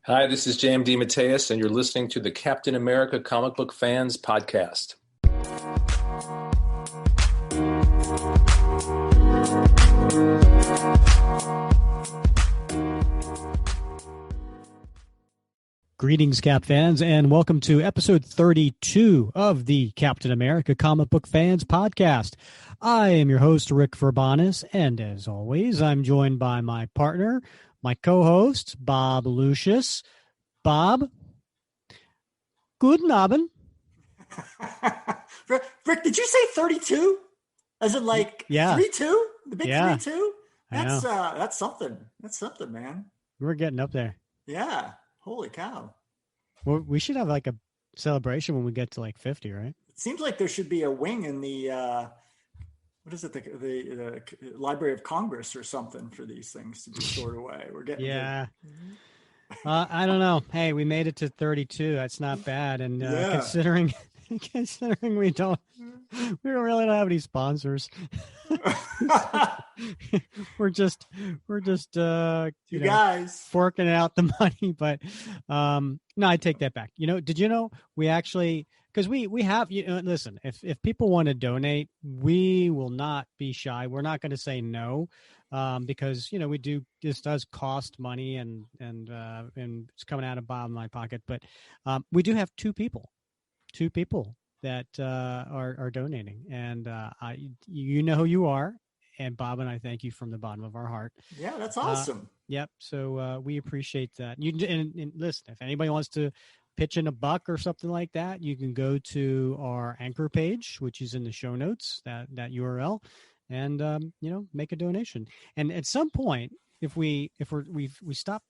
Hi, this is James DeMatteis, and you're listening to the Captain America Comic Book Fans Podcast. Greetings, Cap fans, and welcome to episode 32 of the Captain America Comic Book Fans Podcast. I am your host, Rick Verbanis, and as always, I'm joined by my partner, my co-host, Bob Lucius. Bob, guten Abend. Rick, did you say 32? As in like 3-2? The big 3-2? That's something. That's something, man. We're getting up there. Yeah. Holy cow. Well, we should have like a celebration when we get to like 50, right? It seems like there should be a wing in the, the Library of Congress or something for these things to be stored away. We're getting I don't know. Hey, we made it to 32. That's not bad. And considering we don't really have any sponsors. we're just you guys forking out the money, but no, I take that back. Did you know we actually, because we have, listen, if people want to donate, we will not be shy. We're not going to say no, because we do, this does cost money and it's coming out of Bob and my pocket, but we do have two people that are donating, and you know who you are, and Bob and I thank you from the bottom of our heart. Yeah, that's awesome. Yep. So we appreciate that. And listen, if anybody wants to pitch in $1 or something like that, you can go to our Anchor page, which is in the show notes, that URL, and make a donation. And at some point, if we stop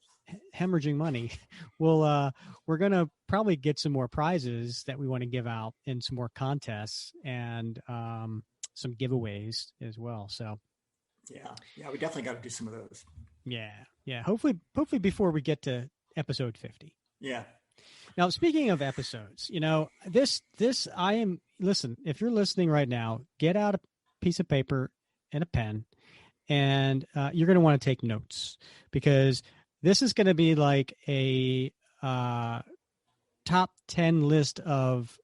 hemorrhaging money, we're gonna probably get some more prizes that we want to give out in some more contests and some giveaways as well. So yeah, we definitely got to do some of those. Yeah. Hopefully before we get to episode 50. Yeah. Now, speaking of episodes, listen, if you're listening right now, get out a piece of paper and a pen, and you're going to want to take notes, because this is going to be like a top 10 list of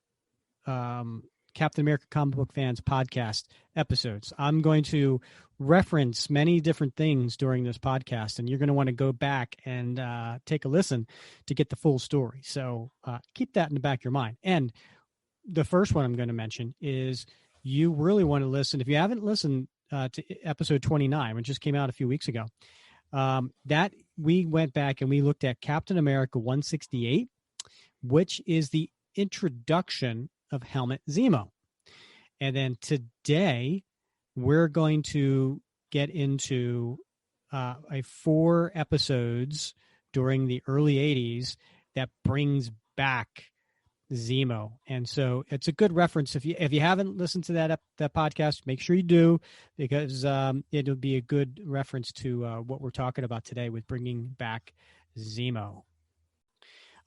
Captain America Comic Book Fans podcast episodes. I'm going to reference many different things during this podcast, and you're going to want to go back and take a listen to get the full story. So keep that in the back of your mind. And the first one I'm going to mention is, you really want to listen. If you haven't listened to episode 29, which just came out a few weeks ago, that we went back and we looked at Captain America 168, which is the introduction of Helmut Zemo. And then today we're going to get into a 4 episodes during the early 80s that brings back Zemo. And so it's a good reference. If you haven't listened to that podcast, make sure you do, because it'll be a good reference to what we're talking about today with bringing back Zemo.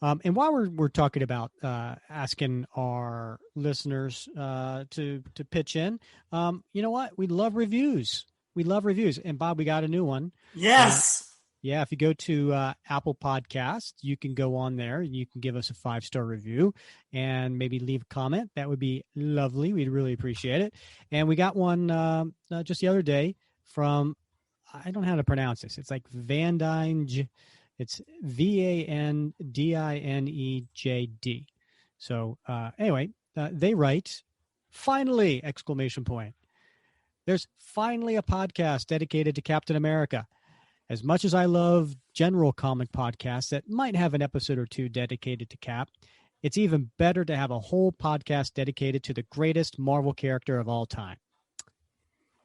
And while we're talking about asking our listeners to pitch in, you know what? We love reviews. And Bob, we got a new one. Yes. If you go to Apple Podcasts, you can go on there and you can give us a 5-star review and maybe leave a comment. That would be lovely. We'd really appreciate it. And we got one just the other day from, I don't know how to pronounce this. It's like Vandinj. It's VANDINEJD. So anyway, they write, finally, ! There's finally a podcast dedicated to Captain America. As much as I love general comic podcasts that might have an episode or two dedicated to Cap, it's even better to have a whole podcast dedicated to the greatest Marvel character of all time.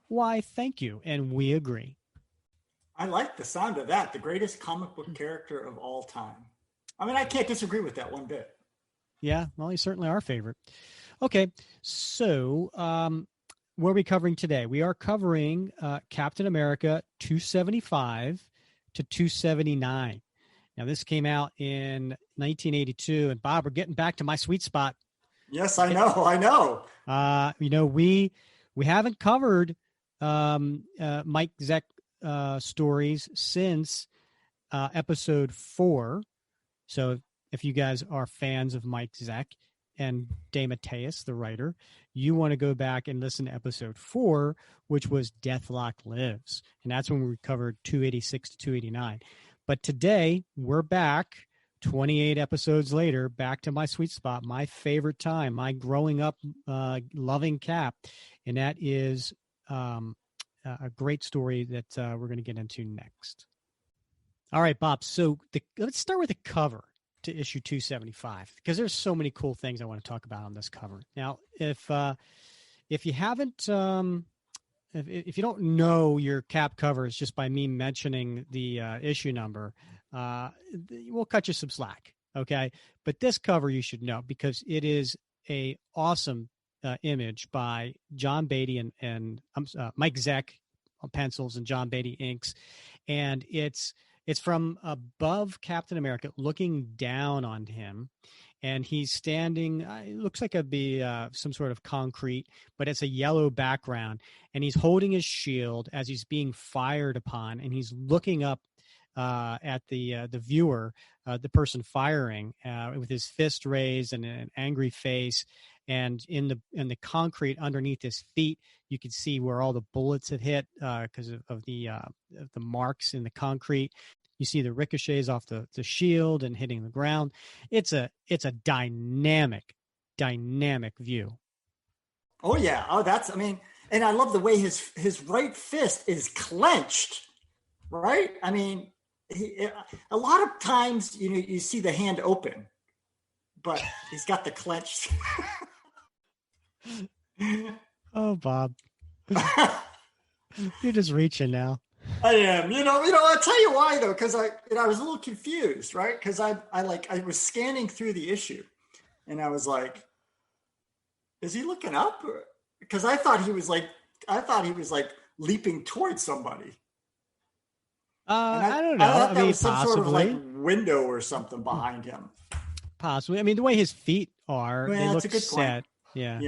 Why, thank you, and we agree. I like the sound of that. The greatest comic book character of all time. I mean, I can't disagree with that one bit. Yeah, well, he's certainly our favorite. Okay, so what are we covering today? We are covering Captain America 275 to 279. Now, this came out in 1982, and Bob, we're getting back to my sweet spot. Yes, I know. We haven't covered Mike Zeck stories since episode 4, So if you guys are fans of Mike Zeck and DeMatteis, the writer, you want to go back and listen to episode 4, which was Deathlock Lives. And that's when we covered 286 to 289. But today we're back 28 episodes later, back to my sweet spot, my favorite time, my growing up loving Cap. And that is a great story that we're going to get into next. All right, Bob. So let's start with the cover to issue 275, because there's so many cool things I want to talk about on this cover. Now, if you haven't, if you don't know your Cap covers just by me mentioning the issue number, we'll cut you some slack, okay? But this cover you should know, because it is a awesome image by John Beatty and Mike Zeck on pencils and John Beatty inks, and it's from above Captain America, looking down on him, and he's standing. It looks like it'd be some sort of concrete, but it's a yellow background, and he's holding his shield as he's being fired upon, and he's looking up at the viewer, the person firing, with his fist raised and an angry face. And in the concrete underneath his feet, you can see where all the bullets have hit because of the marks in the concrete. You see the ricochets off the shield and hitting the ground. It's a dynamic view. Oh yeah. Oh, and I love the way his right fist is clenched. Right. I mean, a lot of times, you see the hand open, but he's got the clenched. Oh, Bob, you're just reaching now. I am. I'll tell you why though, because I was a little confused, right? Because I was scanning through the issue, and I was like, "Is he looking up?" Because I thought he was like leaping towards somebody. I don't know. I thought that was some possibly. sort of like window or something behind him. Possibly. I mean, the way his feet are, they look set. Point.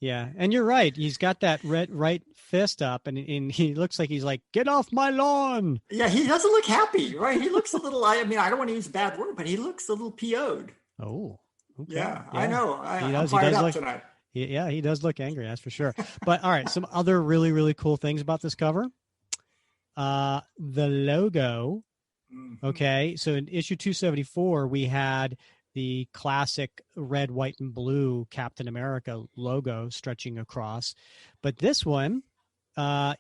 Yeah. And you're right. He's got that right fist up, and he looks like he's like, "Get off my lawn." Yeah, he doesn't look happy, right? He looks a little. I don't want to use a bad word, but he looks a little PO'd. Oh, okay. Yeah, I know. I'm fired up tonight. Yeah, he does look angry. That's for sure. But all right, some other really, really cool things about this cover. The logo. Mm-hmm. Okay, so in issue 274, we had the classic red, white, and blue Captain America logo stretching across, but this one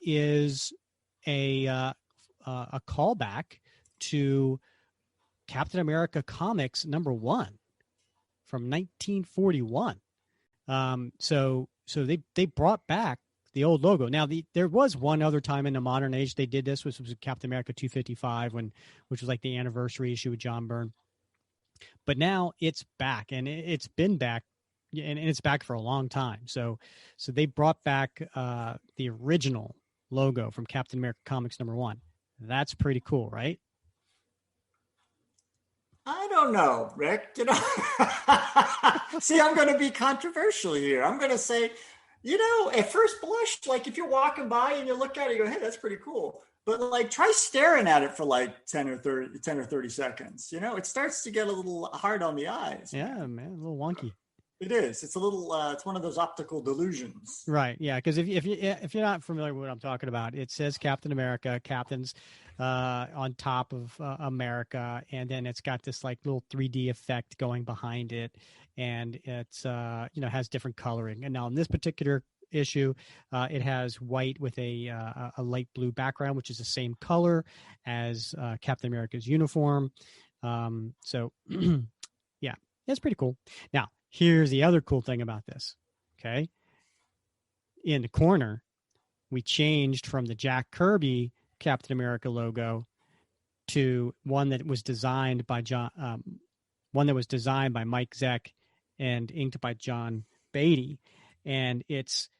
is a callback to Captain America Comics #1 from 1941. So they brought back the old logo. Now, there was one other time in the modern age they did this, which was Captain America 255, which was like the anniversary issue with John Byrne. But now it's back, and it's been back, and it's back for a long time. So they brought back the original logo from Captain America Comics #1. That's pretty cool, right? I don't know, Rick. See, I'm going to be controversial here. I'm going to say, at first blush, like if you're walking by and you look at it, you go, "Hey, that's pretty cool." But like, try staring at it for like 10 or 30 seconds. It starts to get a little hard on the eyes. Yeah, man, a little wonky. It is. It's a little. It's one of those optical delusions. Right. Yeah. Because if you're not familiar with what I'm talking about, it says Captain America, Captain's on top of America, and then it's got this like little 3D effect going behind it, and it's has different coloring. And now in this particular issue, it has white with a light blue background, which is the same color as Captain America's uniform. So yeah, it's pretty cool. Now, here's the other cool thing about this. Okay. In the corner, we changed from the Jack Kirby Captain America logo to one that was designed by Mike Zeck and inked by John Beatty. And it's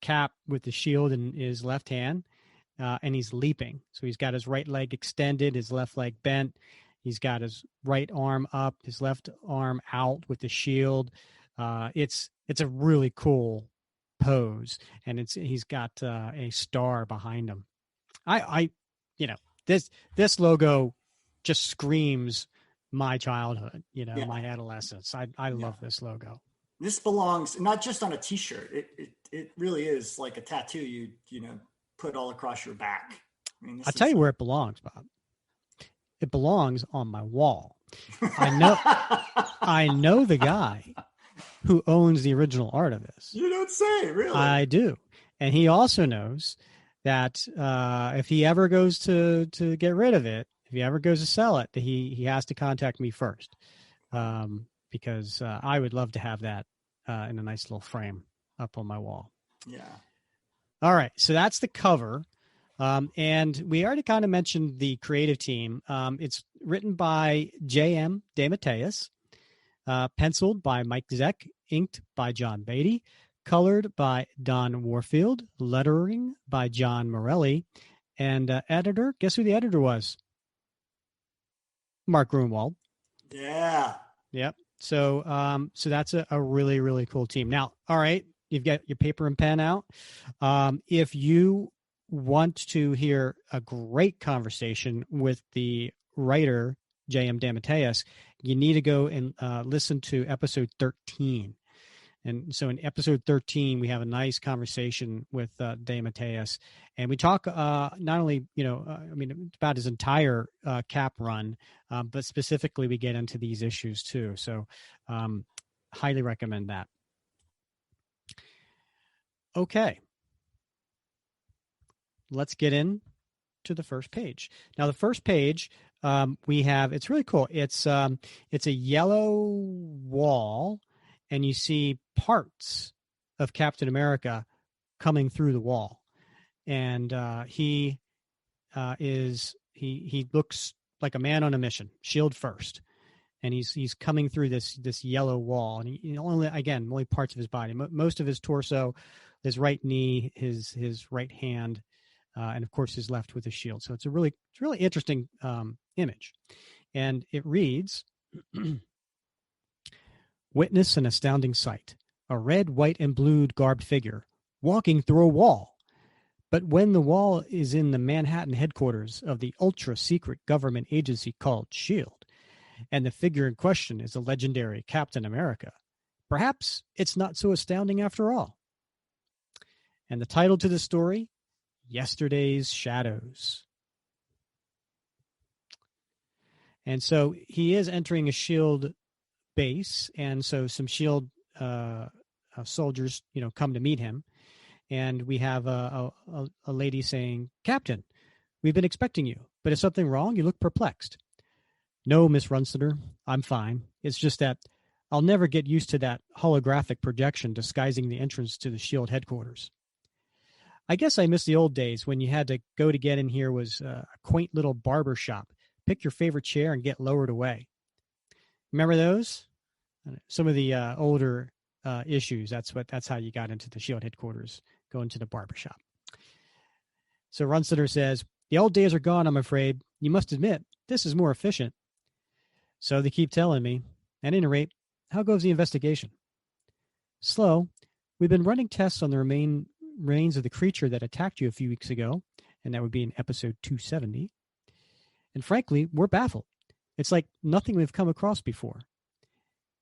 Cap with the shield in his left hand, and he's leaping. So he's got his right leg extended, his left leg bent. He's got his right arm up, his left arm out with the shield. It's a really cool pose, and he's got a star behind him. This logo just screams my childhood, Yeah. my adolescence. I love this logo. This belongs not just on a t-shirt. It really is like a tattoo you put all across your back. I mean, I'll tell you where it belongs, Bob. It belongs on my wall. I know the guy who owns the original art of this. You don't say, really? I do. And he also knows that if he ever goes to get rid of it, if he ever goes to sell it, that he has to contact me first, because I would love to have that in a nice little frame up on my wall. Yeah. All right. So that's the cover. And we already kind of mentioned the creative team. It's written by J.M. DeMatteis, penciled by Mike Zeck, inked by John Beatty, colored by Don Warfield, lettering by John Morelli, and editor. Guess who the editor was? Mark Grunwald. Yeah. Yep. So that's a really, really cool team. Now, all right, you've got your paper and pen out. If you want to hear a great conversation with the writer, J.M. DeMatteis, you need to go and listen to episode 13. And so in episode 13, we have a nice conversation with DeMatteis, and we talk not only, about his entire Cap run, but specifically we get into these issues too. So highly recommend that. Okay. Let's get in to the first page. Now, the first page we have, it's really cool. It's a yellow wall, and you see parts of Captain America coming through the wall. And he looks like a man on a mission, shield first. And he's coming through this yellow wall, and he only parts of his body, most of his torso, his right knee, his right hand, and of course his left with his shield. So it's a really interesting image, and it reads, "Witness an astounding sight: a red, white, and blue garbed figure walking through a wall. But when the wall is in the Manhattan headquarters of the ultra-secret government agency called SHIELD, and the figure in question is the legendary Captain America, perhaps it's not so astounding after all." And the title to the story, Yesterday's Shadows. And so he is entering a SHIELD base, and so some SHIELD soldiers, come to meet him. And we have a lady saying, "Captain, we've been expecting you, but is something wrong? You look perplexed." "No, Miss Runstetter, I'm fine. It's just that I'll never get used to that holographic projection disguising the entrance to the SHIELD headquarters. I guess I miss the old days when you had to go to get in here was a quaint little barber shop. Pick your favorite chair and get lowered away. Remember those? Some of the older issues. That's how you got into the SHIELD headquarters, going to the barber shop." So Runstetter says, "The old days are gone, I'm afraid. You must admit, this is more efficient." "So they keep telling me. At any rate, how goes the investigation?" "Slow. We've been running tests on the remains of the creature that attacked you a few weeks ago," and that would be in episode 270. "And frankly, we're baffled. It's like nothing we've come across before.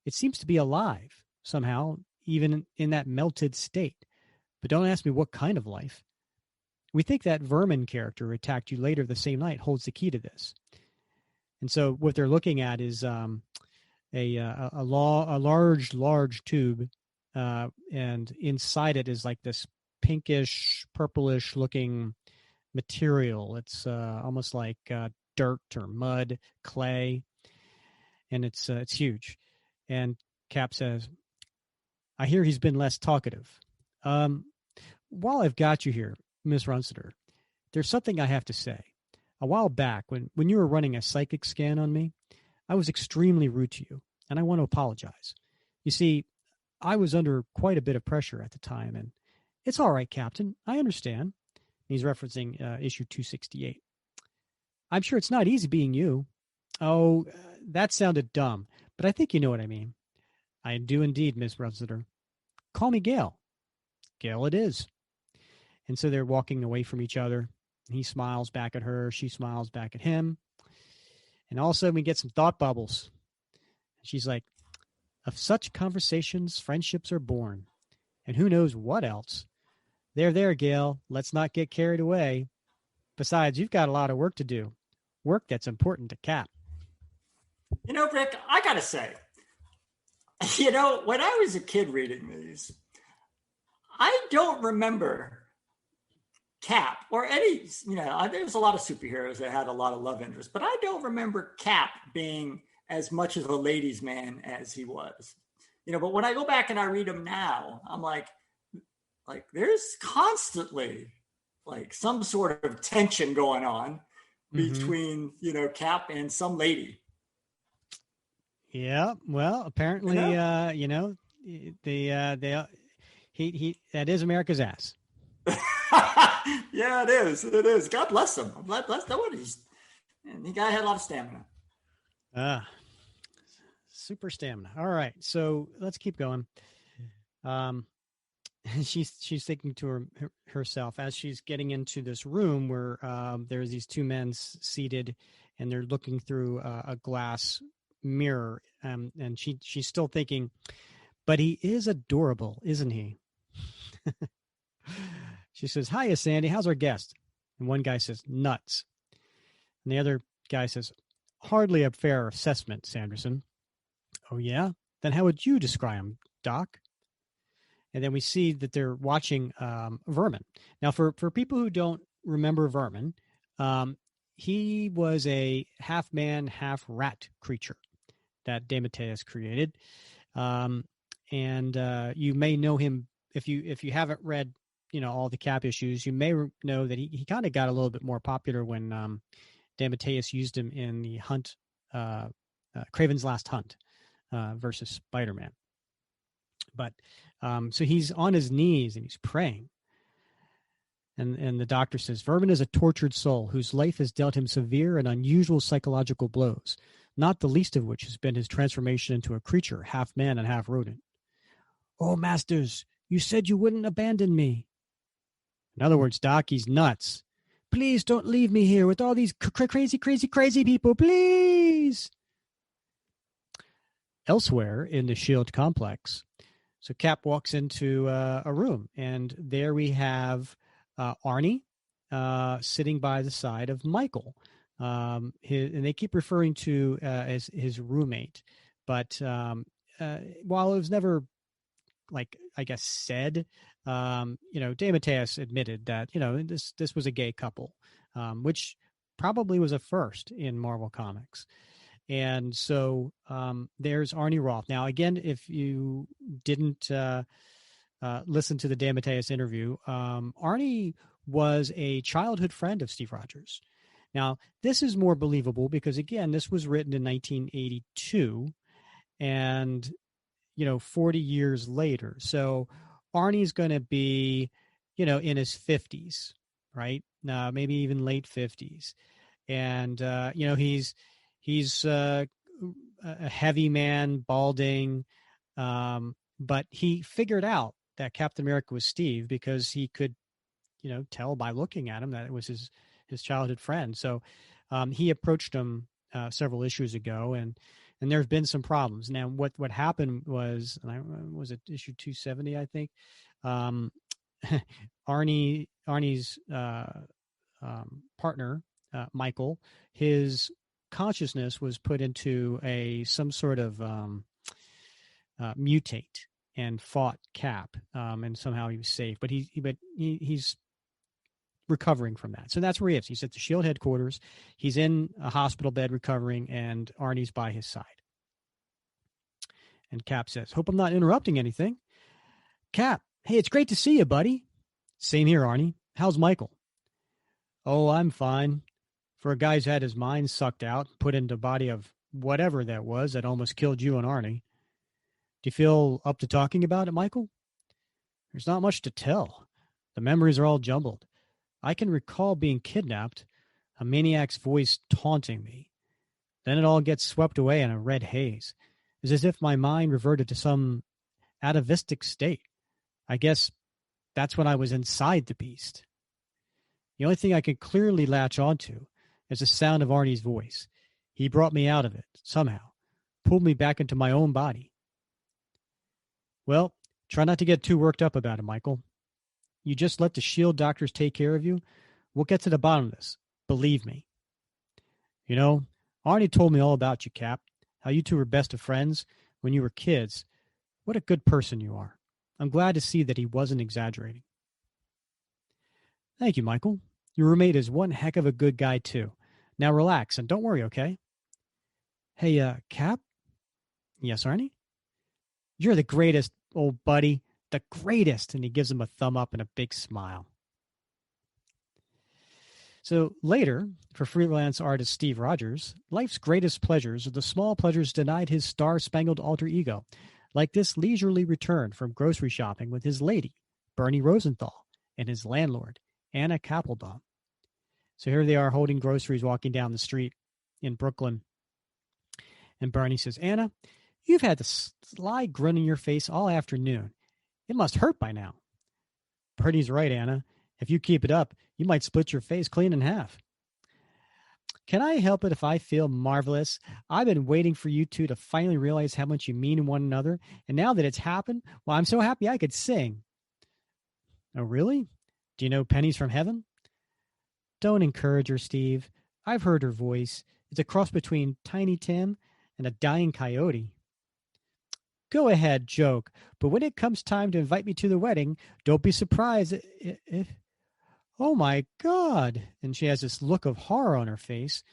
It seems to be alive, somehow, even in that melted state. But don't ask me what kind of life. We think that vermin character who attacked you later the same night holds the key to this." And so what they're looking at is a large tube, and inside it is like this pinkish, purplish looking material. It's almost like dirt or mud, clay, and it's huge. And Cap says, "I hear he's been less talkative. While I've got you here, Miss Runstetter, there's something I have to say. A while back, when you were running a psychic scan on me, I was extremely rude to you, and I want to apologize. You see, I was under quite a bit of pressure at the time, and it's all right, Captain. I understand." He's referencing issue 268. "I'm sure it's not easy being you." "Oh, that sounded dumb, but I think you know what I mean." "I do indeed, Miss Runstetter. Call me Gail." "Gail it is." And so they're walking away from each other. He smiles back at her. She smiles back at him. And all of a sudden we get some thought bubbles. She's like, of such conversations, friendships are born. And who knows what else. There, Gail. Let's not get carried away. Besides, you've got a lot of work to do. Work that's important to Cap. Rick, I got to say, when I was a kid reading these, I don't remember Cap or any, there's a lot of superheroes that had a lot of love interest, but I don't remember Cap being as much of a ladies' man as he was. But when I go back and I read him now, I'm like there's constantly like some sort of tension going on between, Cap and some lady. Yeah. Well, apparently, he that is America's ass. Yeah, it is. It is. God bless him. Bless that one. The guy had a lot of stamina. Super stamina. All right. So let's keep going. She's thinking to herself as she's getting into this room where there's these two men seated and they're looking through a glass mirror. And she's still thinking, but he is adorable, isn't he? She says, hiya, Sandy. How's our guest? And one guy says, nuts. And the other guy says, hardly a fair assessment, Sanderson. Oh, yeah? Then how would you describe him, Doc? And then we see that they're watching Vermin. Now, for people who don't remember Vermin, he was a half-man, half-rat creature that DeMatteis created. And you may know him, if you haven't read all the Cap issues, you may know that he kind of got a little bit more popular when DeMatteis used him in the Hunt, Kraven's Last Hunt versus Spider-Man. But so he's on his knees and he's praying. And the doctor says, Vermin is a tortured soul whose life has dealt him severe and unusual psychological blows, not the least of which has been his transformation into a creature, half man and half rodent. Oh, masters, you said you wouldn't abandon me. In other words, Doc, he's nuts. Please don't leave me here with all these crazy people, please. Elsewhere in the S.H.I.E.L.D. complex, so Cap walks into a room, and there we have Arnie sitting by the side of Michael. And they keep referring to as his roommate. But while it was never, said, DeMatteis admitted that, this was a gay couple, which probably was a first in Marvel Comics. And so there's Arnie Roth. Now, again, if you didn't listen to the DeMatteis interview, Arnie was a childhood friend of Steve Rogers. Now, this is more believable because, again, this was written in 1982 and, 40 years later. So Arnie's going to be, in his 50s, right? Maybe even late 50s. And, he's a heavy man, balding, but he figured out that Captain America was Steve because he could, tell by looking at him that it was his childhood friend. So he approached him several issues ago, and there's been some problems. Now, what happened was, was it issue 270, I think? Arnie's partner, Michael, his consciousness was put into some sort of mutate and fought Cap, and somehow he was safe. But he's recovering from that. So that's where he is. He's at the S.H.I.E.L.D. headquarters. He's in a hospital bed recovering, and Arnie's by his side. And Cap says, hope I'm not interrupting anything. Cap, hey, it's great to see you, buddy. Same here, Arnie. How's Michael? Oh, I'm fine. For a guy who's had his mind sucked out, put into a body of whatever that was that almost killed you and Arnie. Do you feel up to talking about it, Michael? There's not much to tell. The memories are all jumbled. I can recall being kidnapped, a maniac's voice taunting me. Then it all gets swept away in a red haze. It's as if my mind reverted to some atavistic state. I guess that's when I was inside the beast. The only thing I could clearly latch onto is the sound of Arnie's voice. He brought me out of it, somehow, pulled me back into my own body. Well, try not to get too worked up about it, Michael. You just let the shield doctors take care of you. We'll get to the bottom of this. Believe me. You know, Arnie told me all about you, Cap, how you two were best of friends when you were kids. What a good person you are. I'm glad to see that he wasn't exaggerating. Thank you, Michael. Your roommate is one heck of a good guy, too. Now relax and don't worry, okay? Hey, Cap? Yes, Arnie? You're the greatest, old buddy. The greatest. And he gives him a thumb up and a big smile. So later, for freelance artist Steve Rogers, life's greatest pleasures are the small pleasures denied his star-spangled alter ego, like this leisurely return from grocery shopping with his lady, Bernie Rosenthal, and his landlord, Anna Kappelbaum. So here they are holding groceries walking down the street in Brooklyn. And Bernie says, Anna, you've had the sly grin on your face all afternoon. It must hurt by now. Bernie's right, Anna. If you keep it up, you might split your face clean in half. Can I help it if I feel marvelous? I've been waiting for you two to finally realize how much you mean to one another. And now that it's happened, well, I'm so happy I could sing. Oh, really? Do you know Pennies from Heaven? Don't encourage her, Steve. I've heard her voice. It's a cross between Tiny Tim and a dying coyote. Go ahead, joke. But when it comes time to invite me to the wedding, don't be surprised if... Oh, my God. And she has this look of horror on her face.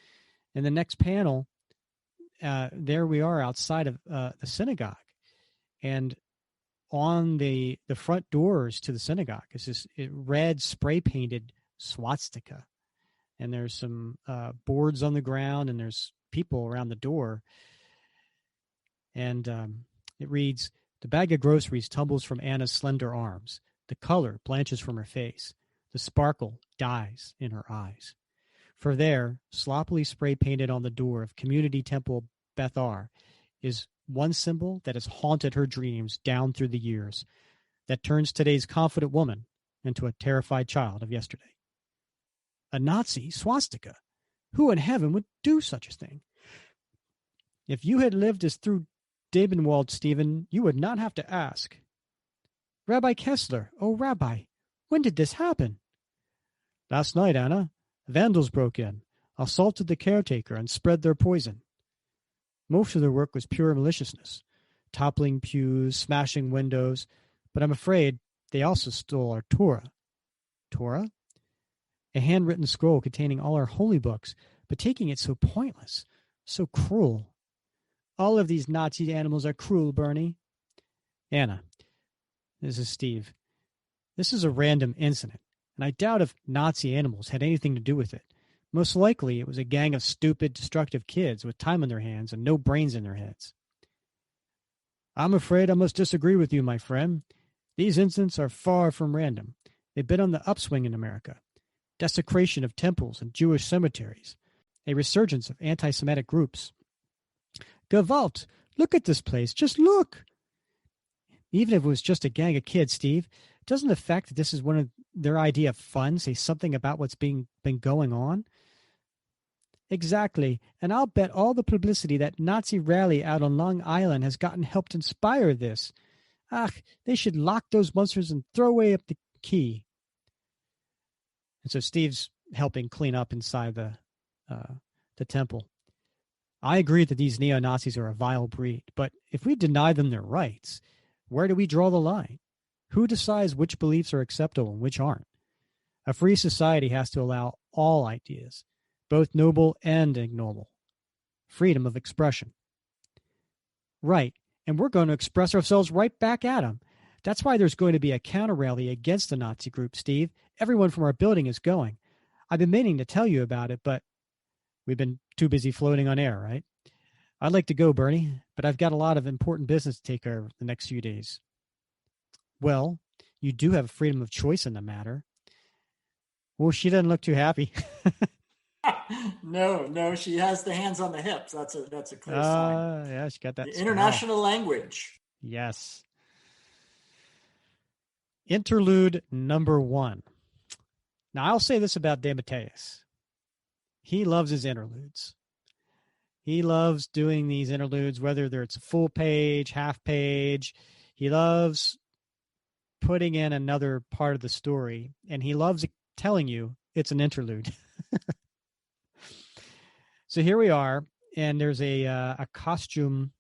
In the next panel, there we are outside of the synagogue. And on the front doors to the synagogue is this red spray-painted swastika. And there's some boards on the ground, and there's people around the door. And it reads, the bag of groceries tumbles from Anna's slender arms. The color blanches from her face. The sparkle dies in her eyes. For there, sloppily spray-painted on the door of Community Temple Beth Ar, is one symbol that has haunted her dreams down through the years, that turns today's confident woman into a terrified child of yesterday. A Nazi swastika. Who in heaven would do such a thing? If you had lived as through Dabenwald, Stephen, you would not have to ask. Rabbi Kessler, oh, Rabbi, when did this happen? Last night, Anna. Vandals broke in, assaulted the caretaker, and spread their poison. Most of their work was pure maliciousness, toppling pews, smashing windows, but I'm afraid they also stole our Torah. Torah? A handwritten scroll containing all our holy books, but taking it so pointless, so cruel. All of these Nazi animals are cruel, Bernie. Anna, this is Steve. This is a random incident, and I doubt if Nazi animals had anything to do with it. Most likely it was a gang of stupid, destructive kids with time on their hands and no brains in their heads. I'm afraid I must disagree with you, my friend. These incidents are far from random. They've been on the upswing in America. Desecration of temples and Jewish cemeteries. A resurgence of anti-Semitic groups. Gewalt! Look at this place. Just look! Even if it was just a gang of kids, Steve, doesn't the fact that this is one of their idea of fun say something about what's been going on? Exactly, and I'll bet all the publicity that Nazi rally out on Long Island has helped inspire this. They should lock those monsters and throw away up the key. And so Steve's helping clean up inside the temple. I agree that these neo-Nazis are a vile breed, but if we deny them their rights, where do we draw the line? Who decides which beliefs are acceptable and which aren't? A free society has to allow all ideas, both noble and ignoble. Freedom of expression. Right, and we're going to express ourselves right back at them. That's why there's going to be a counter-rally against the Nazi group, Steve. Everyone from our building is going. I've been meaning to tell you about it, but we've been too busy floating on air, right? I'd like to go, Bernie, but I've got a lot of important business to take care of the next few days. Well, you do have freedom of choice in the matter. Well, she doesn't look too happy. No, she has the hands on the hips. That's a clear sign. Yeah, she got that. The international language. Yes. Interlude number 1. Now, I'll say this about DeMatteis. He loves his interludes. He loves doing these interludes, whether it's a full page, half page. He loves putting in another part of the story, and he loves telling you it's an interlude. So here we are, and there's a costume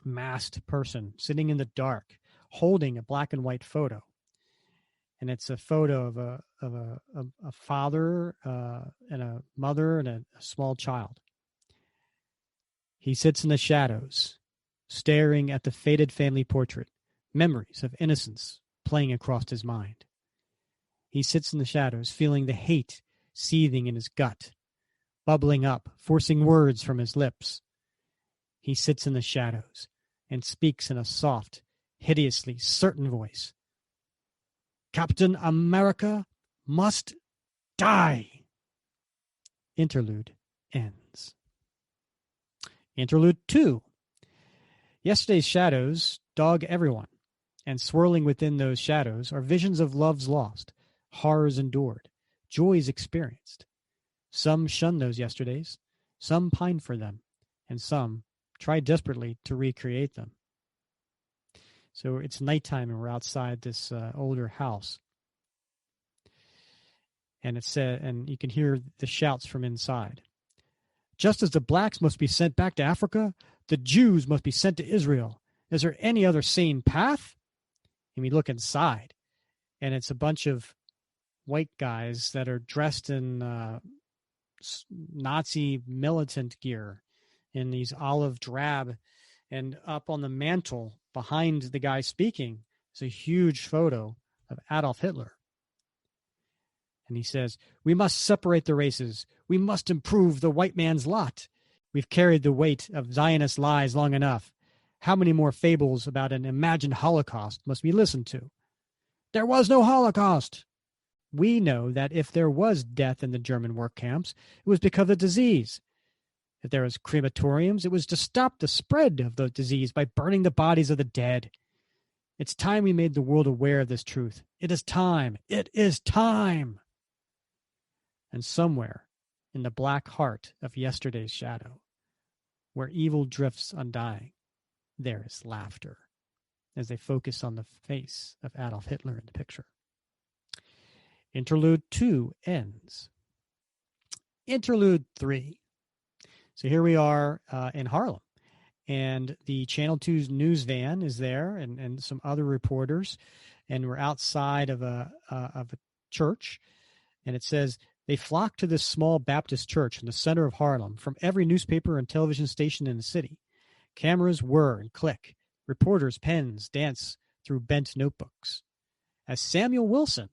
masked person sitting in the dark, holding a black and white photo, and it's a photo of a father and a mother and a small child. He sits in the shadows, staring at the faded family portrait, memories of innocence playing across his mind. He sits in the shadows, feeling the hate seething in his gut, bubbling up, forcing words from his lips. He sits in the shadows and speaks in a soft, hideously certain voice. Captain America must die. Interlude ends. Interlude 2. Yesterday's shadows dog everyone, and swirling within those shadows are visions of loves lost, horrors endured, joys experienced. Some shun those yesterdays, some pine for them, and some try desperately to recreate them. So it's nighttime and we're outside this older house. And it said, and you can hear the shouts from inside. Just as the blacks must be sent back to Africa, the Jews must be sent to Israel. Is there any other sane path? And we look inside, and it's a bunch of white guys that are dressed in Nazi militant gear in these olive drab, and up on the mantle behind the guy speaking is a huge photo of Adolf Hitler. And he says, "We must separate the races. We must improve the white man's lot. We've carried the weight of Zionist lies long enough. How many more fables about an imagined Holocaust must we listen to? There was no Holocaust. We know that if there was death in the German work camps, it was because of disease. If there was crematoriums, it was to stop the spread of the disease by burning the bodies of the dead. It's time we made the world aware of this truth. It is time. It is time." And somewhere in the black heart of yesterday's shadow, where evil drifts undying, there is laughter as they focus on the face of Adolf Hitler in the picture. Interlude 2 ends. Interlude 3. So here we are in Harlem, and the Channel 2's news van is there, and some other reporters, and we're outside of a church, and it says, "They flock to this small Baptist church in the center of Harlem from every newspaper and television station in the city. Cameras whir and click. Reporters' pens dance through bent notebooks. As Samuel Wilson,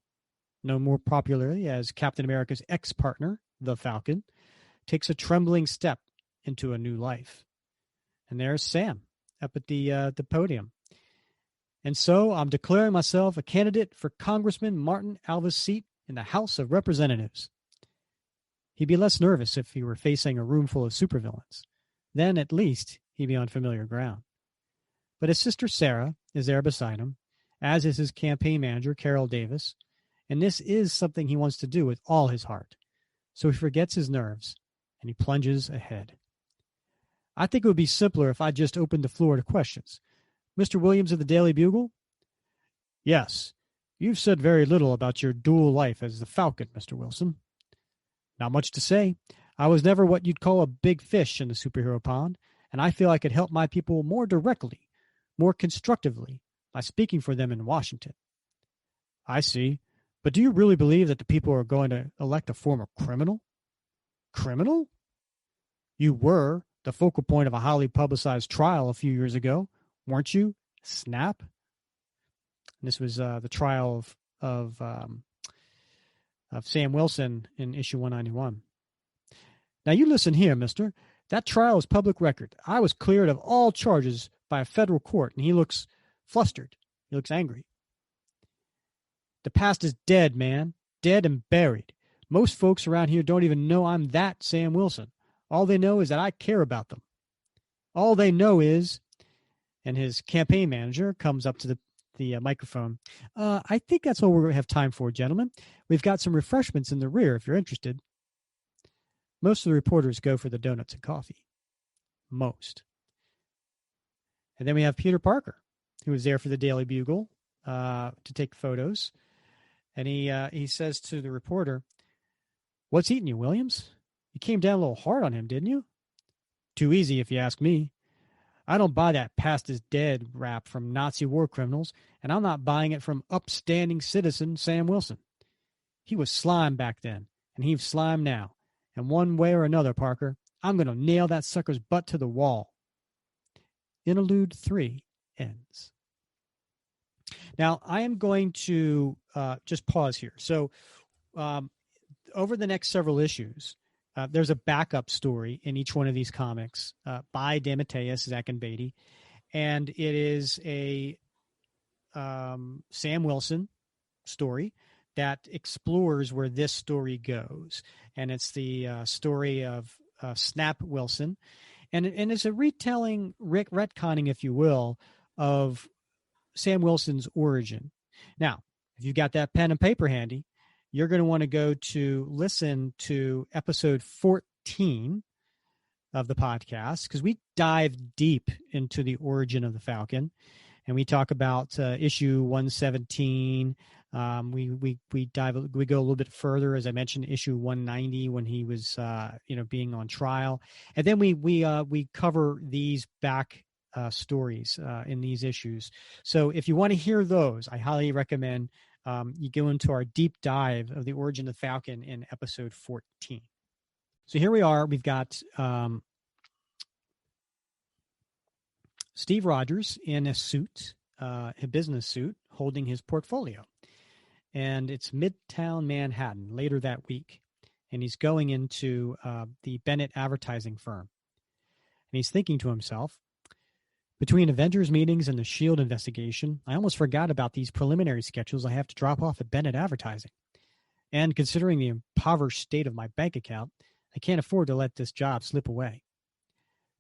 known more popularly as Captain America's ex-partner, the Falcon, takes a trembling step into a new life." And there's Sam up at the podium. "And so I'm declaring myself a candidate for Congressman Martin Alva's seat in the House of Representatives." He'd be less nervous if he were facing a room full of supervillains. Then, at least, he'd be on familiar ground. But his sister Sarah is there beside him, as is his campaign manager, Carol Davis, and this is something he wants to do with all his heart. So he forgets his nerves, and he plunges ahead. "I think it would be simpler if I just opened the floor to questions. Mr. Williams of the Daily Bugle?" "Yes. You've said very little about your dual life as the Falcon, Mr. Wilson." "Not much to say. I was never what you'd call a big fish in the superhero pond, and I feel I could help my people more directly, more constructively, by speaking for them in Washington." "I see. But do you really believe that the people are going to elect a former criminal?" "Criminal? You were the focal point of a highly publicized trial a few years ago, weren't you? Snap." And this was the trial of Sam Wilson in issue 191. "Now you listen here, mister. That trial is public record. I was cleared of all charges by a federal court," and he looks flustered. He looks angry. "The past is dead, man. Dead and buried. Most folks around here don't even know I'm that Sam Wilson. All they know is that I care about them. All they know is," and his campaign manager comes up to the microphone. "I think that's all we're going to have time for, gentlemen. We've got some refreshments in the rear if you're interested." Most of the reporters go for the donuts and coffee. most. And then we have Peter Parker, who was there for the Daily Bugle to take photos. And he says to the reporter, "What's eating you, Williams? You came down a little hard on him, didn't you?" "Too easy, if you ask me. I don't buy that past is dead rap from Nazi war criminals, and I'm not buying it from upstanding citizen Sam Wilson. He was slime back then, and he's slime now. And one way or another, Parker, I'm going to nail that sucker's butt to the wall." Interlude 3 ends. Now, I am going to just pause here. So over the next several issues, there's a backup story in each one of these comics by DeMatteis, Zeck, and Beatty. And it is a Sam Wilson story that explores where this story goes. And it's the story of Snap Wilson. And it's a retelling, retconning, if you will, of Sam Wilson's origin. Now, if you've got that pen and paper handy, you're going to want to go to listen to episode 14 of the podcast, because we dive deep into the origin of the Falcon, and we talk about issue 117. We go a little bit further, as I mentioned, issue 190 when he was being on trial, and then we cover these back stories in these issues. So if you want to hear those, I highly recommend you go into our deep dive of the origin of the Falcon in episode 14. So here we are. We've got Steve Rogers in a suit, a business suit, holding his portfolio. And it's Midtown Manhattan later that week. And he's going into the Bennett advertising firm. And he's thinking to himself, between Avengers meetings and the S.H.I.E.L.D. investigation, I almost forgot about these preliminary sketches I have to drop off at Bennett Advertising. And considering the impoverished state of my bank account, I can't afford to let this job slip away.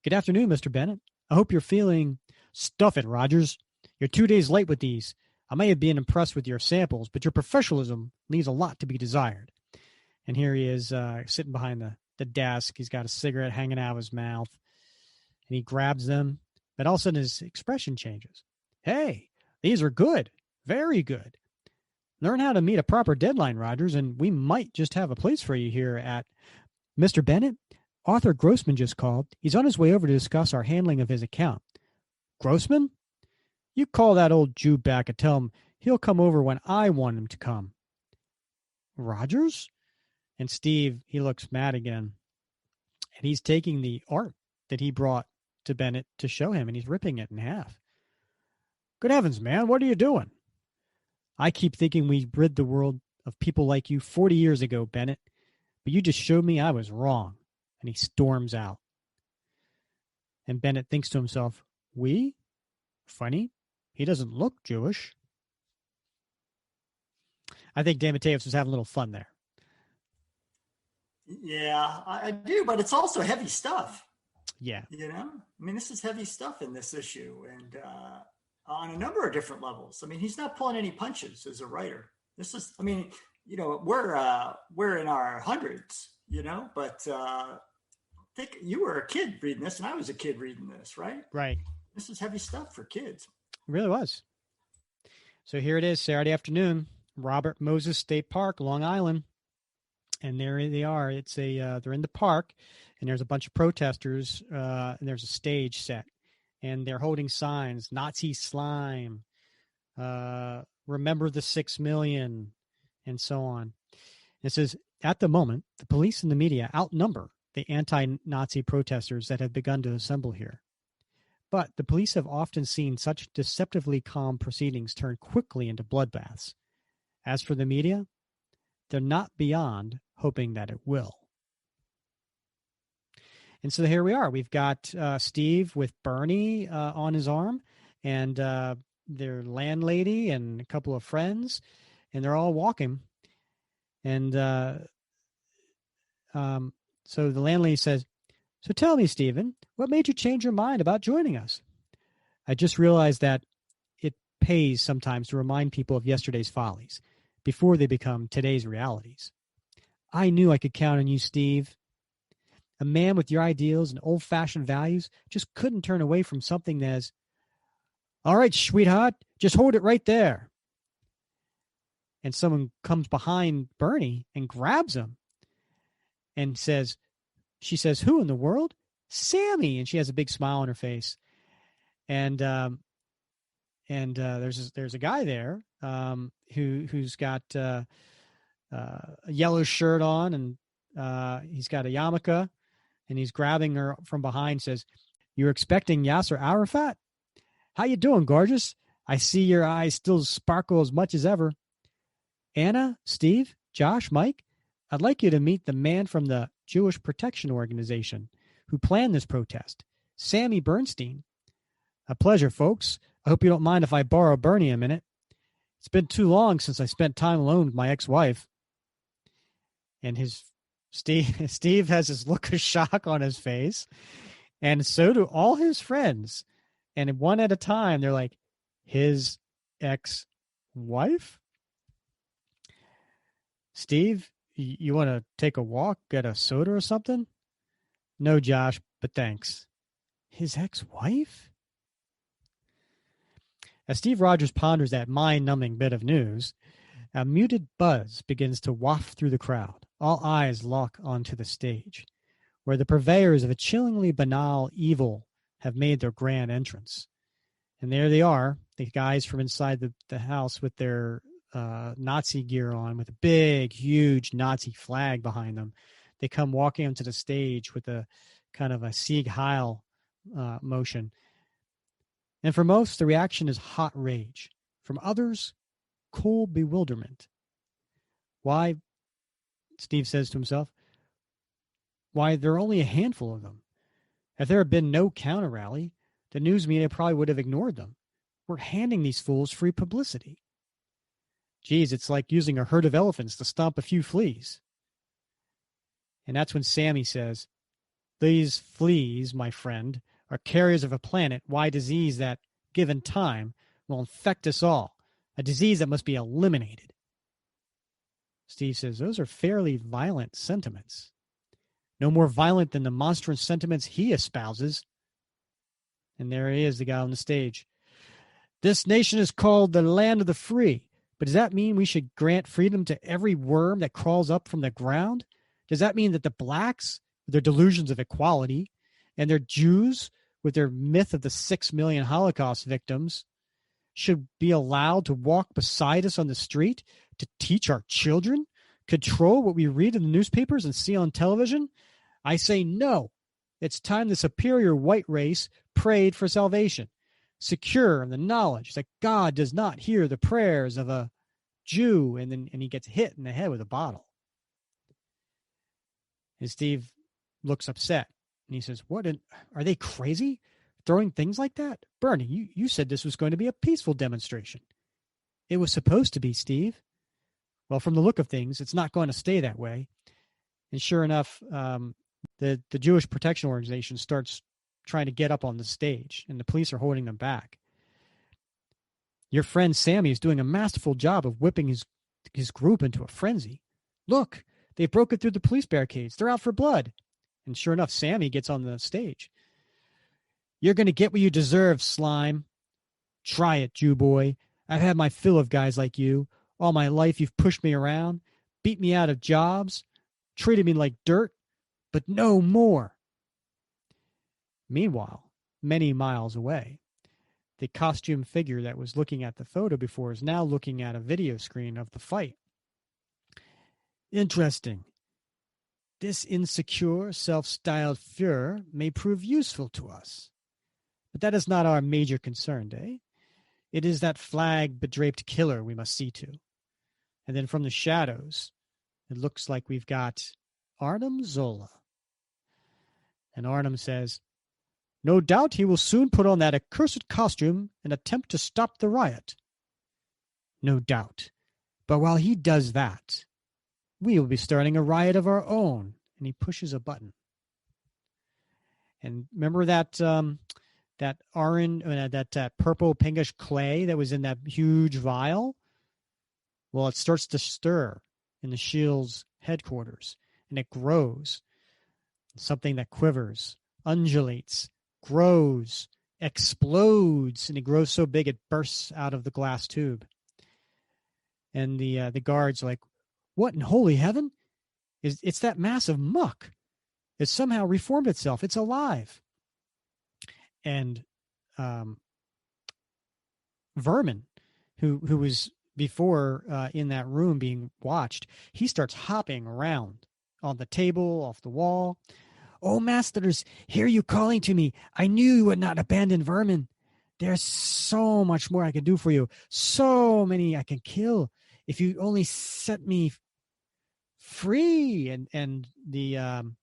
Good afternoon, Mr. Bennett. I hope you're feeling... Stuff it, Rogers. You're 2 days late with these. I may have been impressed with your samples, but your professionalism leaves a lot to be desired. And here he is sitting behind the desk. He's got a cigarette hanging out of his mouth. And he grabs them. But all of a sudden his expression changes. "Hey, these are good. Very good. Learn how to meet a proper deadline, Rogers, and we might just have a place for you here at..." "Mr. Bennett, Arthur Grossman just called. He's on his way over to discuss our handling of his account." "Grossman? You call that old Jew back and tell him he'll come over when I want him to come." "Rogers?" And Steve, he looks mad again. And he's taking the art that he brought to Bennett to show him, and he's ripping it in half. "Good heavens, man, what are you doing?" "I keep thinking we rid the world of people like you 40 years ago, Bennett, but you just showed me I was wrong." And he storms out. And Bennett thinks to himself, "We? Funny, he doesn't look Jewish." I think DeMatteis was having a little fun there. Yeah, I do, but it's also heavy stuff. Yeah. I mean, this is heavy stuff in this issue, and on a number of different levels. I mean, he's not pulling any punches as a writer. This is, I mean, we're in our hundreds, but I think you were a kid reading this, and I was a kid reading this, right? Right. This is heavy stuff for kids. It really was. So here it is, Saturday afternoon, Robert Moses State Park, Long Island. And there they are. It's they're in the park, and there's a bunch of protesters, and there's a stage set, and they're holding signs: Nazi slime, remember the 6 million, and so on. It says, at the moment, the police and the media outnumber the anti-Nazi protesters that have begun to assemble here. But the police have often seen such deceptively calm proceedings turn quickly into bloodbaths. As for the media, they're not beyond hoping that it will. And so here we are. We've got Steve with Bernie on his arm, and their landlady and a couple of friends, and they're all walking. And so the landlady says, "So tell me, Stephen, what made you change your mind about joining us?" "I just realized that it pays sometimes to remind people of yesterday's follies before they become today's realities." "I knew I could count on you, Steve." A man with your ideals and old-fashioned values just couldn't turn away from something that's, all right, sweetheart, just hold it right there. And someone comes behind Bernie and grabs him and she says, who in the world? Sammy. And she has a big smile on her face. And there's a guy there who's got a yellow shirt on, and he's got a yarmulke, and he's grabbing her from behind. Says, "You're expecting Yasser Arafat? How you doing, gorgeous? I see your eyes still sparkle as much as ever. Anna, Steve, Josh, Mike, I'd like you to meet the man from the Jewish Protection Organization who planned this protest, Sammy Bernstein. A pleasure, folks. I hope you don't mind if I borrow Bernie a minute. It's been too long since I spent time alone with my ex-wife." And Steve has this look of shock on his face, and so do all his friends. And one at a time, they're like, his ex-wife? Steve, you want to take a walk, get a soda or something? No, Josh, but thanks. His ex-wife? As Steve Rogers ponders that mind-numbing bit of news, a muted buzz begins to waft through the crowd. All eyes lock onto the stage, where the purveyors of a chillingly banal evil have made their grand entrance. And there they are, the guys from inside the house with their Nazi gear on, with a big, huge Nazi flag behind them. They come walking onto the stage with a kind of a Sieg Heil motion. And for most, the reaction is hot rage. From others, cool bewilderment. Why, Steve says to himself, why, there are only a handful of them. If there had been no counter rally, the news media probably would have ignored them. We're handing these fools free publicity. Geez, it's like using a herd of elephants to stomp a few fleas. And that's when Sammy says, these fleas, my friend, are carriers of a planet-wide disease that, given time, will infect us all. A disease that must be eliminated. Steve says, those are fairly violent sentiments. No more violent than the monstrous sentiments he espouses. And there he is, the guy on the stage. This nation is called the land of the free. But does that mean we should grant freedom to every worm that crawls up from the ground? Does that mean that the blacks, with their delusions of equality, and their Jews, with their myth of the 6 million Holocaust victims, should be allowed to walk beside us on the street, to teach our children, control what we read in the newspapers and see on television? I say no. It's time the superior white race prayed for salvation, secure in the knowledge that God does not hear the prayers of a Jew, and he gets hit in the head with a bottle. And Steve looks upset, and he says, are they crazy? Throwing things like that? Bernie, you said this was going to be a peaceful demonstration. It was supposed to be, Steve. Well, from the look of things, it's not going to stay that way. And sure enough, the Jewish Protection Organization starts trying to get up on the stage, and the police are holding them back. Your friend Sammy is doing a masterful job of whipping his group into a frenzy. Look, they broke it through the police barricades. They're out for blood. And sure enough, Sammy gets on the stage. You're going to get what you deserve, slime. Try it, Jew boy. I've had my fill of guys like you. All my life you've pushed me around, beat me out of jobs, treated me like dirt, but no more. Meanwhile, many miles away, the costume figure that was looking at the photo before is now looking at a video screen of the fight. Interesting. This insecure, self-styled Führer may prove useful to us. But that is not our major concern, eh? It is that flag-bedraped killer we must see to. And then from the shadows, it looks like we've got Arnim Zola. And Arnim says, no doubt he will soon put on that accursed costume and attempt to stop the riot. No doubt. But while he does that, we will be starting a riot of our own. And he pushes a button. And remember that orange, that purple pinkish clay that was in that huge vial? Well, it starts to stir in the Shield's headquarters, and it grows. Something that quivers, undulates, grows, explodes, and it grows so big it bursts out of the glass tube. And the guards are like, "What in holy heaven? It's that mass of muck. It's somehow reformed itself. It's alive." And Vermin, who was before in that room being watched, he starts hopping around on the table, off the wall. "Oh, masters, hear you calling to me. I knew you would not abandon Vermin. There's so much more I can do for you. So many I can kill. If you only set me free." And the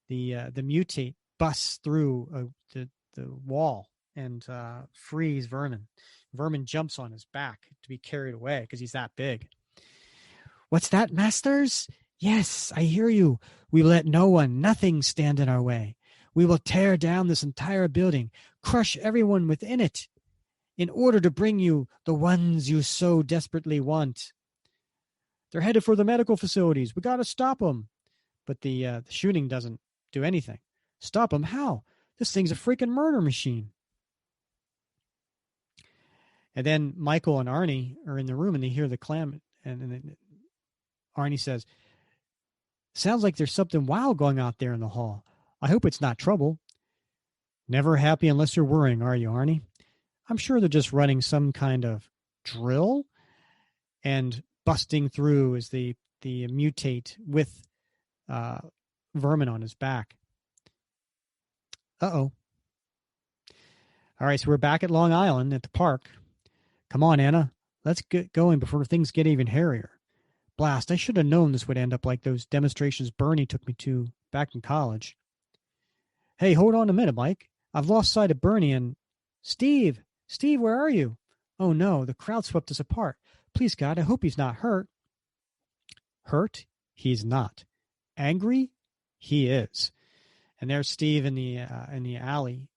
mutate busts through the wall and frees Vermin. Vermin jumps on his back to be carried away because he's that big. "What's that, masters? Yes, I hear you. We will let no one, nothing stand in our way. We will tear down this entire building, crush everyone within it, in order to bring you the ones you so desperately want. They're headed for the medical facilities. We got to stop them." But the shooting doesn't do anything. "Stop them? How? This thing's a freaking murder machine." And then Michael and Arnie are in the room and they hear the clam. And then Arnie says, "Sounds like there's something wild going out there in the hall. I hope it's not trouble." "Never happy unless you're worrying, are you, Arnie?" "I'm sure they're just running some kind of drill." And busting through is the mutate with Vermin on his back. Uh-oh. All right, so we're back at Long Island at the park. "Come on, Anna. Let's get going before things get even hairier. Blast, I should have known this would end up like those demonstrations Bernie took me to back in college." "Hey, hold on a minute, Mike. I've lost sight of Bernie and... Steve, where are you? Oh, no, the crowd swept us apart. Please, God, I hope he's not hurt." Hurt? He's not. Angry? He is. And there's Steve in the alley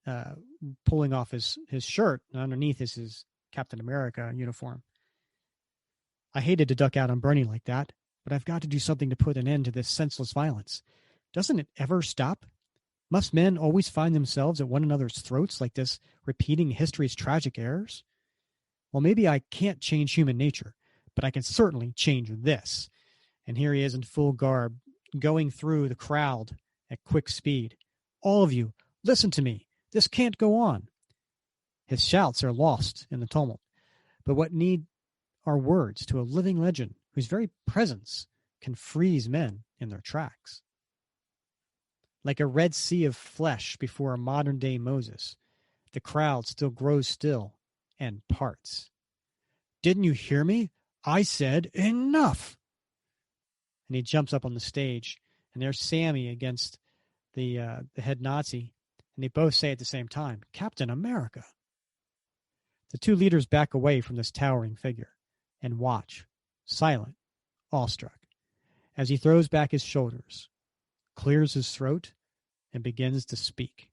pulling off his shirt, and underneath is his Captain America uniform. "I hated to duck out on Bernie like that, but I've got to do something to put an end to this senseless violence. Doesn't it ever stop? Must men always find themselves at one another's throats like this, repeating history's tragic errors? Well, maybe I can't change human nature, but I can certainly change this." And here he is in full garb, going through the crowd at quick speed. "All of you, listen to me. This can't go on." His shouts are lost in the tumult. But what need are words to a living legend whose very presence can freeze men in their tracks? Like a red sea of flesh before a modern-day Moses, the crowd still grows still and parts. "Didn't you hear me? I said enough." And he jumps up on the stage, and there's Sammy against the head Nazi, and they both say at the same time, "Captain America." The two leaders back away from this towering figure and watch, silent, awestruck, as he throws back his shoulders, clears his throat, and begins to speak.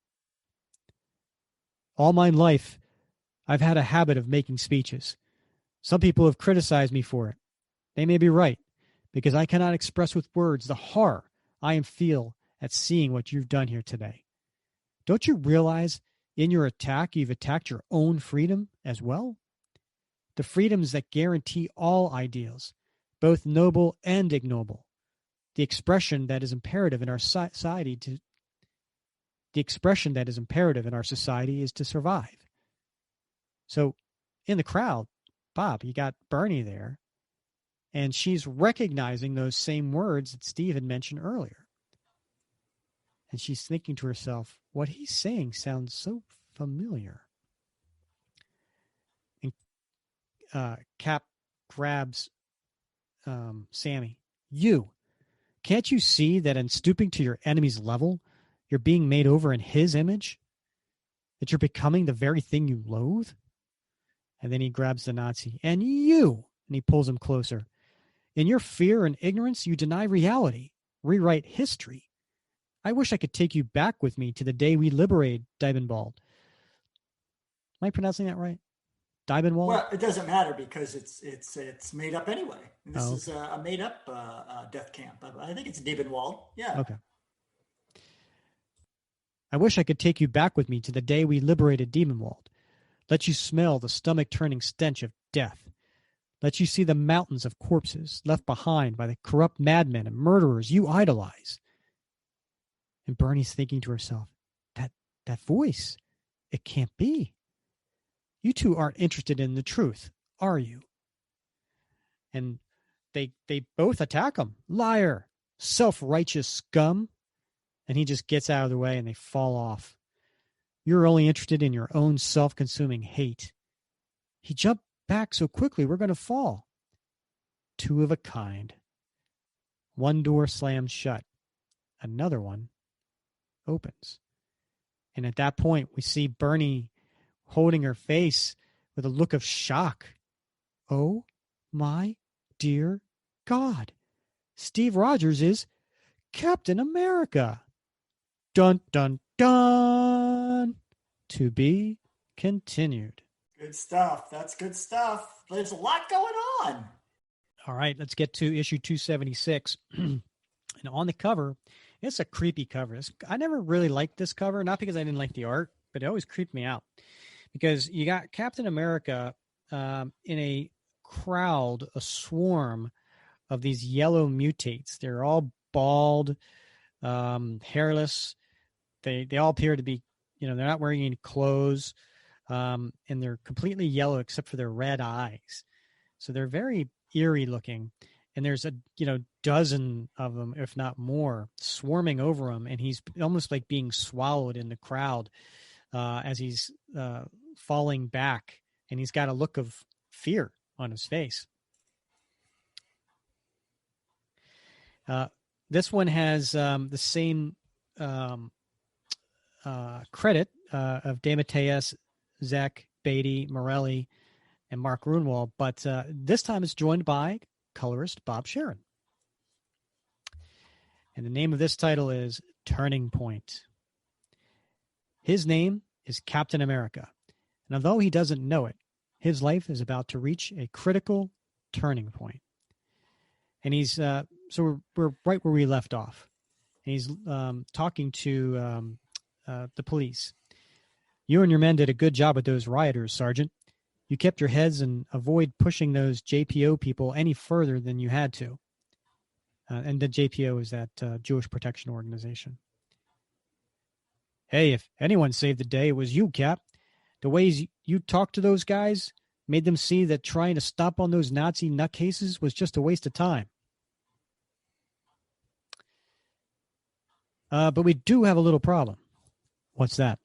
"All my life, I've had a habit of making speeches. Some people have criticized me for it. They may be right, because I cannot express with words the horror I feel at seeing what you've done here today. Don't you realize in your attack you've attacked your own freedom as well? The freedoms that guarantee all ideals, both noble and ignoble. The expression that is imperative in our society is to survive." So in the crowd, Bob, you got Bernie there, and she's recognizing those same words that Steve had mentioned earlier. And she's thinking to herself, what he's saying sounds so familiar. And Cap grabs Sammy. "You, can't you see that in stooping to your enemy's level, you're being made over in his image? That you're becoming the very thing you loathe?" And then he grabs the Nazi. "And you," and he pulls him closer. "In your fear and ignorance, you deny reality, rewrite history. I wish I could take you back with me to the day we liberated Diebenwald." Am I pronouncing that right? Diebenwald? Well, it doesn't matter because it's made up anyway. This is a made up death camp. I think it's Diebenwald. Yeah. Okay. I wish I could take you back with me to the day we liberated Demonwald. Let you smell the stomach-turning stench of death. Let you see the mountains of corpses left behind by the corrupt madmen and murderers you idolize. And Bernie's thinking to herself, that voice, it can't be. You two aren't interested in the truth, are you? And they both attack him. Liar, self-righteous scum. And he just gets out of the way and they fall off. You're only interested in your own self-consuming hate. He jumped back so quickly, we're going to fall. Two of a kind. One door slams shut. Another one opens. And at that point, we see Bernie holding her face with a look of shock. Oh my dear God. Steve Rogers is Captain America. Dun, dun, dun. To be continued. Good stuff. That's good stuff. There's a lot going on. All right, let's get to issue 276. And on the cover, it's a creepy cover. I never really liked this cover, not because I didn't like the art, but it always creeped me out. Because you got Captain America in a crowd, a swarm of these yellow mutates. They're all bald, hairless. They all appear to be, they're not wearing any clothes, and they're completely yellow except for their red eyes. So they're very eerie looking. And there's a dozen of them, if not more, swarming over him, and he's almost like being swallowed in the crowd as he's falling back, and he's got a look of fear on his face. This one has the same credit of DeMatteis, Zeck, Beatty, Morelli, and Mark Grunwald, but this time it's joined by colorist Bob Sharen. And the name of this title is Turning Point. His name is Captain America, and although he doesn't know it, his life is about to reach a critical turning point. And he's so we're right where we left off. And he's talking to the police. You and your men did a good job with those rioters, Sergeant. You kept your heads and avoid pushing those JPO people any further than you had to. And the JPO is that Jewish Protection Organization. Hey, if anyone saved the day, it was you, Cap. The ways you talked to those guys made them see that trying to stop on those Nazi nutcases was just a waste of time. But we do have a little problem. What's that?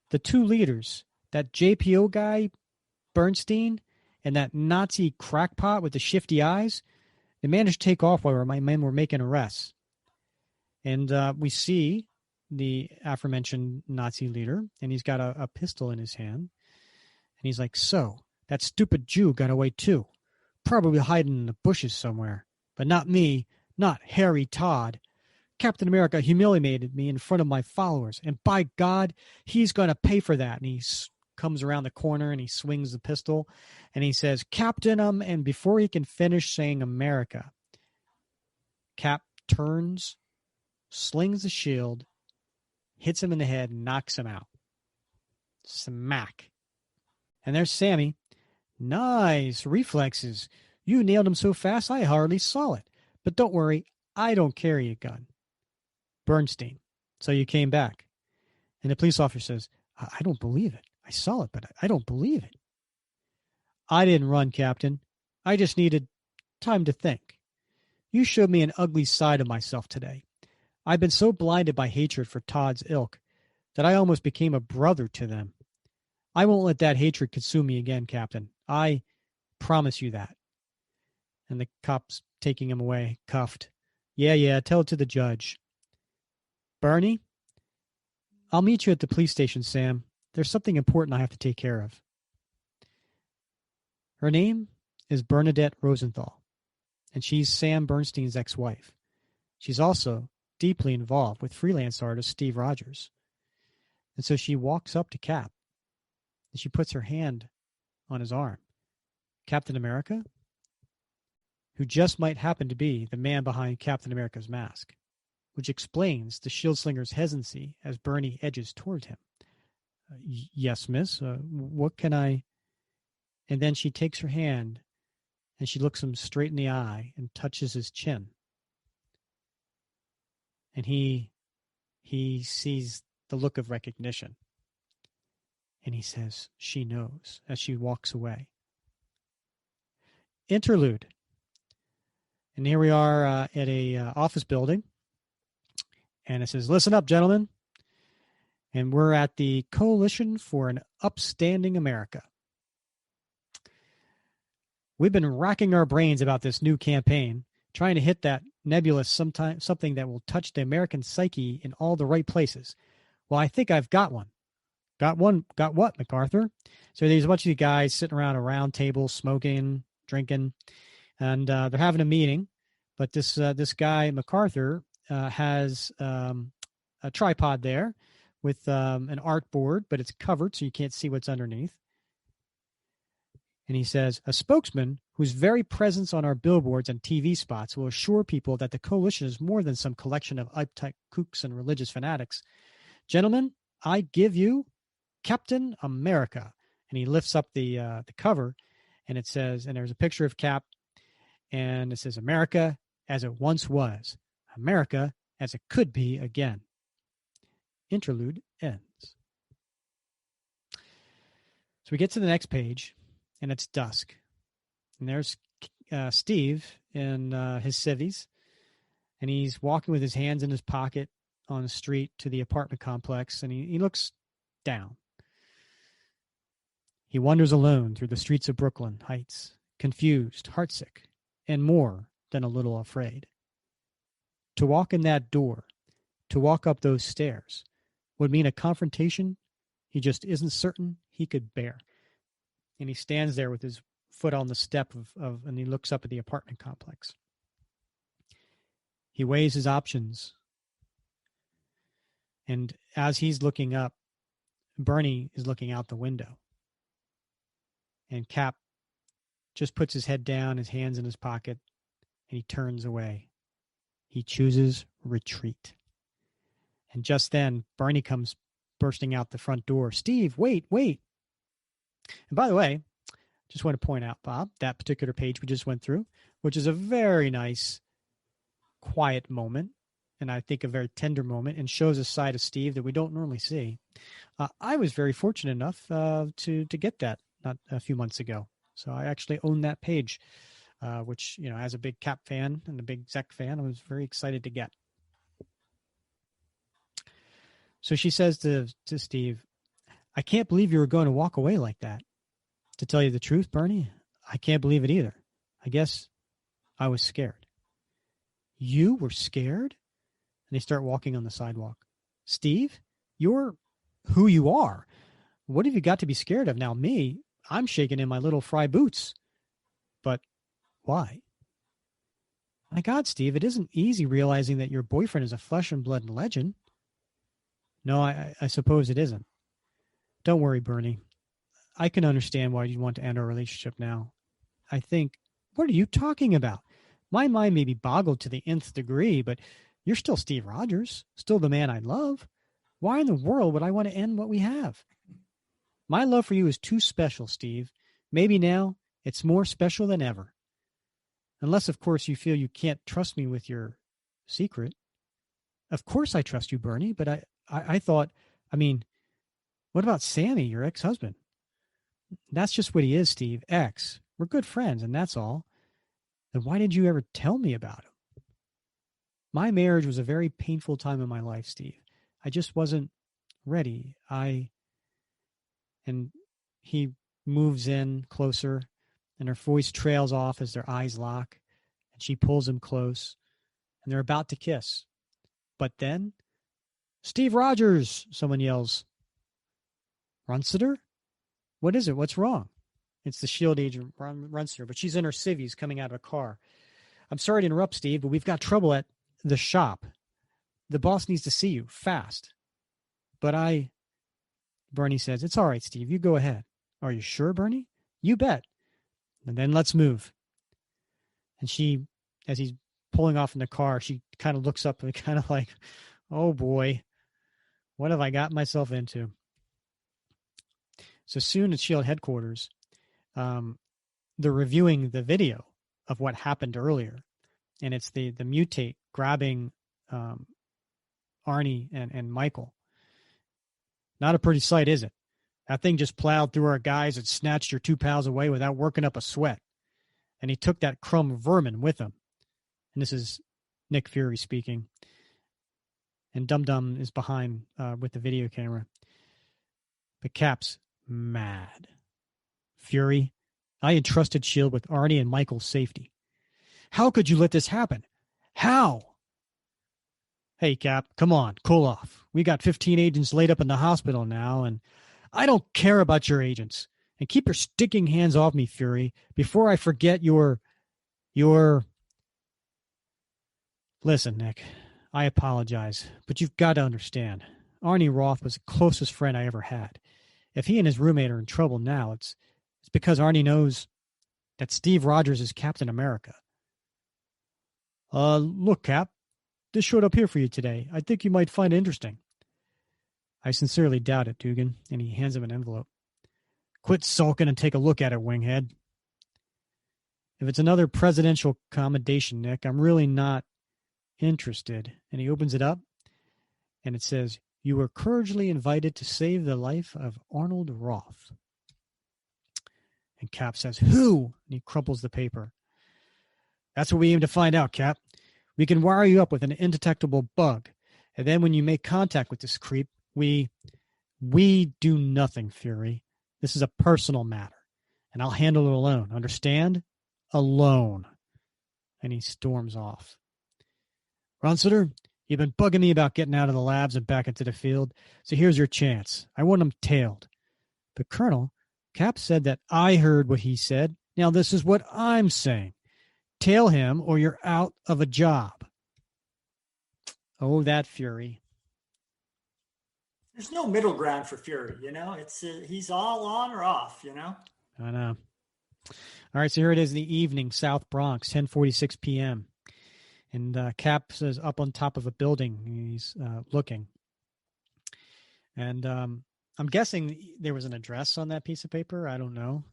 The two leaders, that JPO guy, Bernstein, and that Nazi crackpot with the shifty eyes, they managed to take off while my men were making arrests. And we see the aforementioned Nazi leader, and he's got a pistol in his hand. And he's like, so, that stupid Jew got away too. Probably hiding in the bushes somewhere. But not me, not Harry Todd. Captain America humiliated me in front of my followers, and by God, he's going to pay for that. And he comes around the corner and he swings the pistol and he says, Captain, and before he can finish saying America, Cap turns, slings the shield, hits him in the head, and knocks him out. Smack. And there's Sammy. Nice reflexes. You nailed him so fast I hardly saw it. But don't worry, I don't carry a gun. Bernstein. So you came back. And the police officer says, I don't believe it. I saw it, but I don't believe it. I didn't run, Captain. I just needed time to think. You showed me an ugly side of myself today. I've been so blinded by hatred for Todd's ilk that I almost became a brother to them. I won't let that hatred consume me again, Captain. I promise you that. And the cop's taking him away, cuffed. Yeah, tell it to the judge. Bernie, I'll meet you at the police station, Sam. There's something important I have to take care of. Her name is Bernadette Rosenthal, and she's Sam Bernstein's ex-wife. She's also deeply involved with freelance artist Steve Rogers. And so she walks up to Cap, and she puts her hand on his arm. Captain America, who just might happen to be the man behind Captain America's mask. which explains the shield slinger's hesitancy as Bernie edges toward him. Yes, miss. What can I... And then she takes her hand and she looks him straight in the eye and touches his chin. And he sees the look of recognition. And he says, she knows, as she walks away. Interlude. And here we are at a office building. And it says, listen up, gentlemen. And we're at the Coalition for an Upstanding America. We've been racking our brains about this new campaign, trying to hit that nebulous something that will touch the American psyche in all the right places. Well, I think I've got one. Got what, MacArthur? So there's a bunch of you guys sitting around a round table, smoking, drinking, and they're having a meeting. But this guy, MacArthur, has a tripod there with an art board, but it's covered so you can't see what's underneath. And he says, a spokesman whose very presence on our billboards and TV spots will assure people that the coalition is more than some collection of uptight kooks and religious fanatics. Gentlemen, I give you Captain America. And he lifts up the cover, and it says, and there's a picture of Cap, and it says, America as it once was, America as it could be again. Interlude ends. So we get to the next page, and it's dusk. And there's Steve in his civvies, and he's walking with his hands in his pocket on the street to the apartment complex, and he looks down. He wanders alone through the streets of Brooklyn Heights, confused, heartsick, and more than a little afraid. To walk in that door, to walk up those stairs, would mean a confrontation he just isn't certain he could bear. And he stands there with his foot on the step and he looks up at the apartment complex. He weighs his options. And as he's looking up, Bernie is looking out the window. And Cap just puts his head down, his hands in his pocket, and he turns away. He chooses retreat. And just then, Bernie comes bursting out the front door. Steve, wait. And by the way, just want to point out, Bob, that particular page we just went through, which is a very nice, quiet moment, and I think a very tender moment, and shows a side of Steve that we don't normally see. I was very fortunate enough to get that not a few months ago. So I actually own that page, which, as a big Cap fan and a big Zeck fan, I was very excited to get. So she says to Steve, I can't believe you were going to walk away like that. To tell you the truth, Bernie, I can't believe it either. I guess I was scared. You were scared? And they start walking on the sidewalk. Steve, you're who you are. What have you got to be scared of? Now, me, I'm shaking in my little fry boots. But why? My God, Steve, it isn't easy realizing that your boyfriend is a flesh and blood legend. No, I suppose it isn't. Don't worry, Bernie. I can understand why you want to end our relationship now. I think, what are you talking about? My mind may be boggled to the nth degree, but you're still Steve Rogers, still the man I love. Why in the world would I want to end what we have? My love for you is too special, Steve. Maybe now it's more special than ever. Unless, of course, you feel you can't trust me with your secret. Of course I trust you, Bernie, but I thought, what about Sammy, your ex-husband? That's just what he is, Steve. Ex. We're good friends, and that's all. Then why did you ever tell me about him? My marriage was a very painful time in my life, Steve. I just wasn't ready. And he moves in closer, and her voice trails off as their eyes lock, and she pulls him close, and they're about to kiss. But then, Steve Rogers, someone yells. Runsiter? What is it? What's wrong? It's the SHIELD agent, Runsiter, but she's in her civvies coming out of a car. I'm sorry to interrupt, Steve, but we've got trouble at the shop. The boss needs to see you, fast. But Bernie says, it's all right, Steve, you go ahead. Are you sure, Bernie? You bet. And then let's move. And she, as he's pulling off in the car, she kind of looks up and kind of like, oh boy, what have I got myself into? So soon at SHIELD headquarters, they're reviewing the video of what happened earlier. And it's the mutate grabbing Arnie and Michael. Not a pretty sight, is it? That thing just plowed through our guys and snatched your 2 pals away without working up a sweat. And he took that crumb vermin with him. And this is Nick Fury speaking. And Dum Dum is behind with the video camera. But Cap's mad. Fury, I entrusted SHIELD with Arnie and Michael's safety. How could you let this happen? How? Hey, Cap, come on, cool off. We got 15 agents laid up in the hospital now, and I don't care about your agents. And keep your stinking hands off me, Fury, before I forget your... Listen, Nick, I apologize, but you've got to understand. Arnie Roth was the closest friend I ever had. If he and his roommate are in trouble now, it's because Arnie knows that Steve Rogers is Captain America. Look, Cap, this showed up here for you today. I think you might find it interesting. I sincerely doubt it, Dugan, and he hands him an envelope. Quit sulking and take a look at it, Winghead. If it's another presidential commendation, Nick, I'm really not interested. And he opens it up, and it says, you were courageously invited to save the life of Arnold Roth. And Cap says, who? And he crumples the paper. That's what we aim to find out, Cap. We can wire you up with an indetectable bug. And then when you make contact with this creep, we do nothing, Fury. This is a personal matter. And I'll handle it alone. Understand? Alone. And he storms off. Runsiter, you've been bugging me about getting out of the labs and back into the field. So here's your chance. I want him tailed. But Colonel, Cap said that I heard what he said. Now this is what I'm saying. Tail him or you're out of a job. Oh, that Fury. There's no middle ground for Fury, It's he's all on or off, I know. All right, so here it is in the evening, South Bronx, 10:46 p.m. And Cap is up on top of a building. He's looking. And I'm guessing there was an address on that piece of paper. I don't know.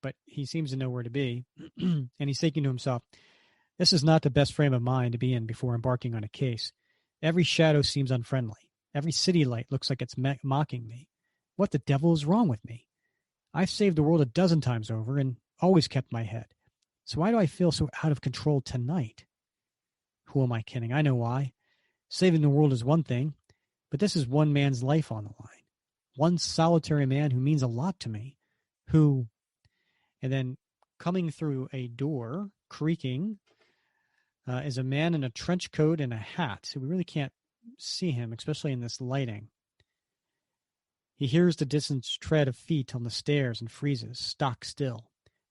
But he seems to know where to be. And he's thinking to himself, this is not the best frame of mind to be in before embarking on a case. Every shadow seems unfriendly. Every city light looks like it's mocking me. What the devil is wrong with me? I've saved the world a dozen times over and always kept my head. So why do I feel so out of control tonight? Who am I kidding? I know why. Saving the world is one thing, but this is one man's life on the line. One solitary man who means a lot to me, and then coming through a door, creaking, is a man in a trench coat and a hat. So we really can't see him, especially in this lighting. He hears the distant tread of feet on the stairs and freezes, stock still.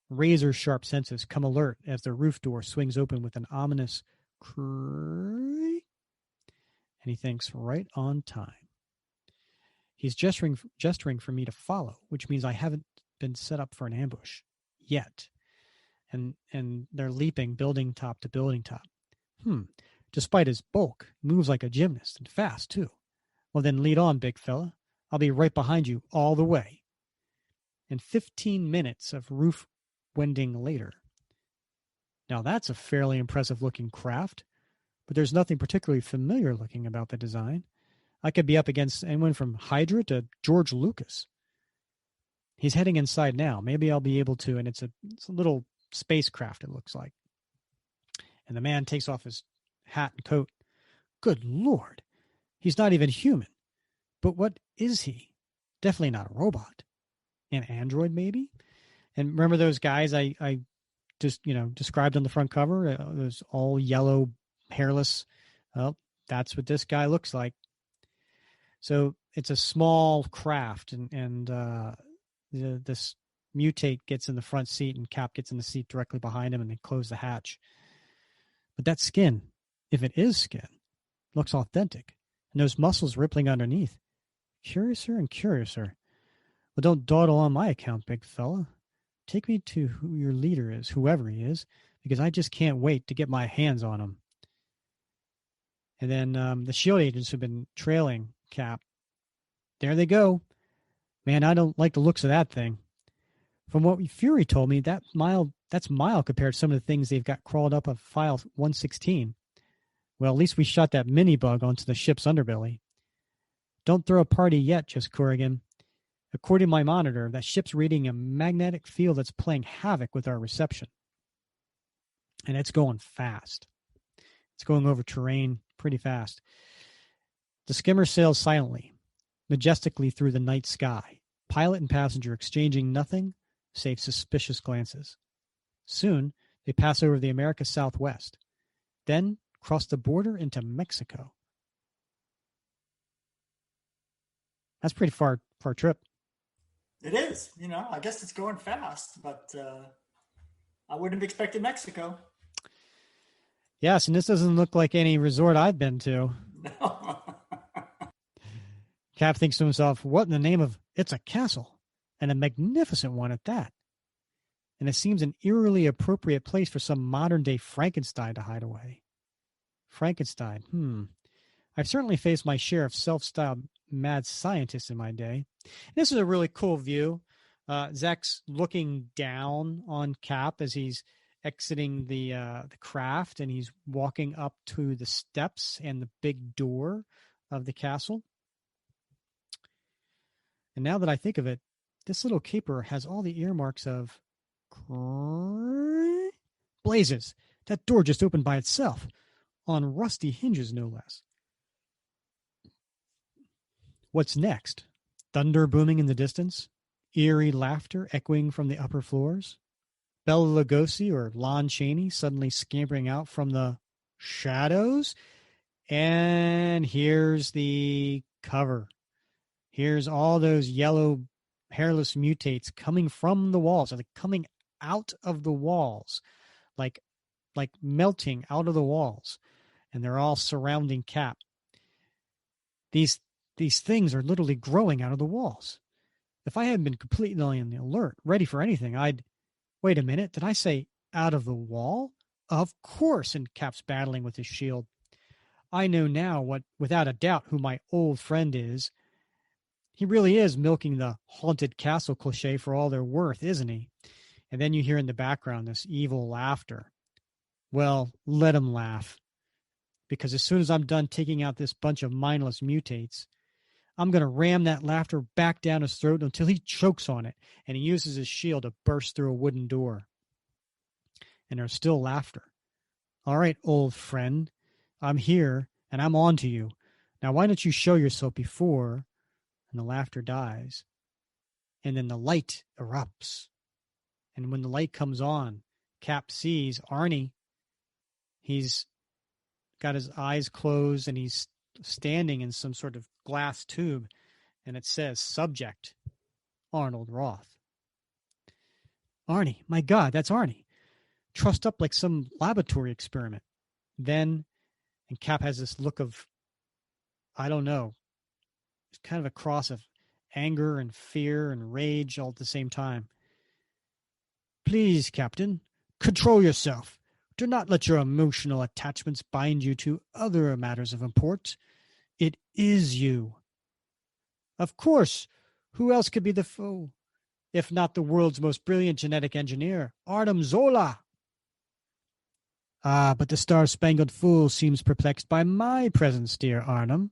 Razor-sharp senses come alert as the roof door swings open with an ominous creak. And he thinks, right on time. He's gesturing for me to follow, which means I haven't been set up for an ambush yet. And they're leaping building top to building top. Despite his bulk, he moves like a gymnast and fast, too. Well, then lead on, big fella. I'll be right behind you all the way. And 15 minutes of roof wending later. Now, that's a fairly impressive-looking craft, but there's nothing particularly familiar-looking about the design. I could be up against anyone from Hydra to George Lucas. He's heading inside now. Maybe I'll be able to, and it's a little spacecraft, it looks like. And the man takes off his hat and coat. Good Lord. He's not even human. But what is he? Definitely not a robot. An android, maybe? And remember those guys I just, described on the front cover? Those all yellow, hairless. Well, that's what this guy looks like. So it's a small craft, and this mutate gets in the front seat, and Cap gets in the seat directly behind him, and they close the hatch. But that skin, if it is skin, looks authentic. And those muscles rippling underneath. Curiouser and curiouser. Well, don't dawdle on my account, big fella. Take me to who your leader is, whoever he is, because I just can't wait to get my hands on him. And then the SHIELD agents who've been trailing Cap, there they go. Man, I don't like the looks of that thing. From what Fury told me, that's mild compared to some of the things they've got crawled up of File 116. Well, at least we shot that mini bug onto the ship's underbelly. Don't throw a party yet, just Corrigan. According to my monitor, that ship's reading a magnetic field that's playing havoc with our reception. And it's going fast. It's going over terrain pretty fast. The skimmer sails silently, majestically through the night sky, pilot and passenger exchanging nothing save suspicious glances. Soon, they pass over the America Southwest, then cross the border into Mexico. That's a pretty far trip. It is. I guess it's going fast, but I wouldn't have expected Mexico. Yes, and this doesn't look like any resort I've been to. No. Cap thinks to himself, what in the name of it's a castle, and a magnificent one at that. And it seems an eerily appropriate place for some modern-day Frankenstein to hide away. Frankenstein, I've certainly faced my share of self-styled mad scientists in my day. This is a really cool view. Zeck's looking down on Cap as he's exiting the craft, and he's walking up to the steps and the big door of the castle. And now that I think of it, this little keeper has all the earmarks of blazes. That door just opened by itself, on rusty hinges, no less. What's next? Thunder booming in the distance? Eerie laughter echoing from the upper floors? Bela Lugosi or Lon Chaney suddenly scampering out from the shadows? And here's the cover. Here's all those yellow hairless mutates coming from the walls. Are they coming out of the walls? Like melting out of the walls. And they're all surrounding Cap. These things are literally growing out of the walls. If I hadn't been completely on the alert, ready for anything, wait a minute, did I say out of the wall? Of course, and Cap's battling with his shield. I know now without a doubt, who my old friend is. He really is milking the haunted castle cliche for all they're worth, isn't he? And then you hear in the background this evil laughter. Well, let him laugh. Because as soon as I'm done taking out this bunch of mindless mutates, I'm going to ram that laughter back down his throat until he chokes on it, and he uses his shield to burst through a wooden door. And there's still laughter. All right, old friend, I'm here, and I'm on to you. Now, why don't you show yourself before? And the laughter dies. And then the light erupts. And when the light comes on, Cap sees Arnie. He's got his eyes closed, and he's standing in some sort of glass tube, and it says, Subject, Arnold Roth. Arnie, my God, that's Arnie. Trussed up like some laboratory experiment. Then, and Cap has this look of, I don't know, it's kind of a cross of anger and fear and rage all at the same time. Please, Captain, control yourself. Do not let your emotional attachments bind you to other matters of import. It is you. Of course, who else could be the foe, if not the world's most brilliant genetic engineer, Arnim Zola? Ah, but the Star-Spangled Fool seems perplexed by my presence, dear Arnim.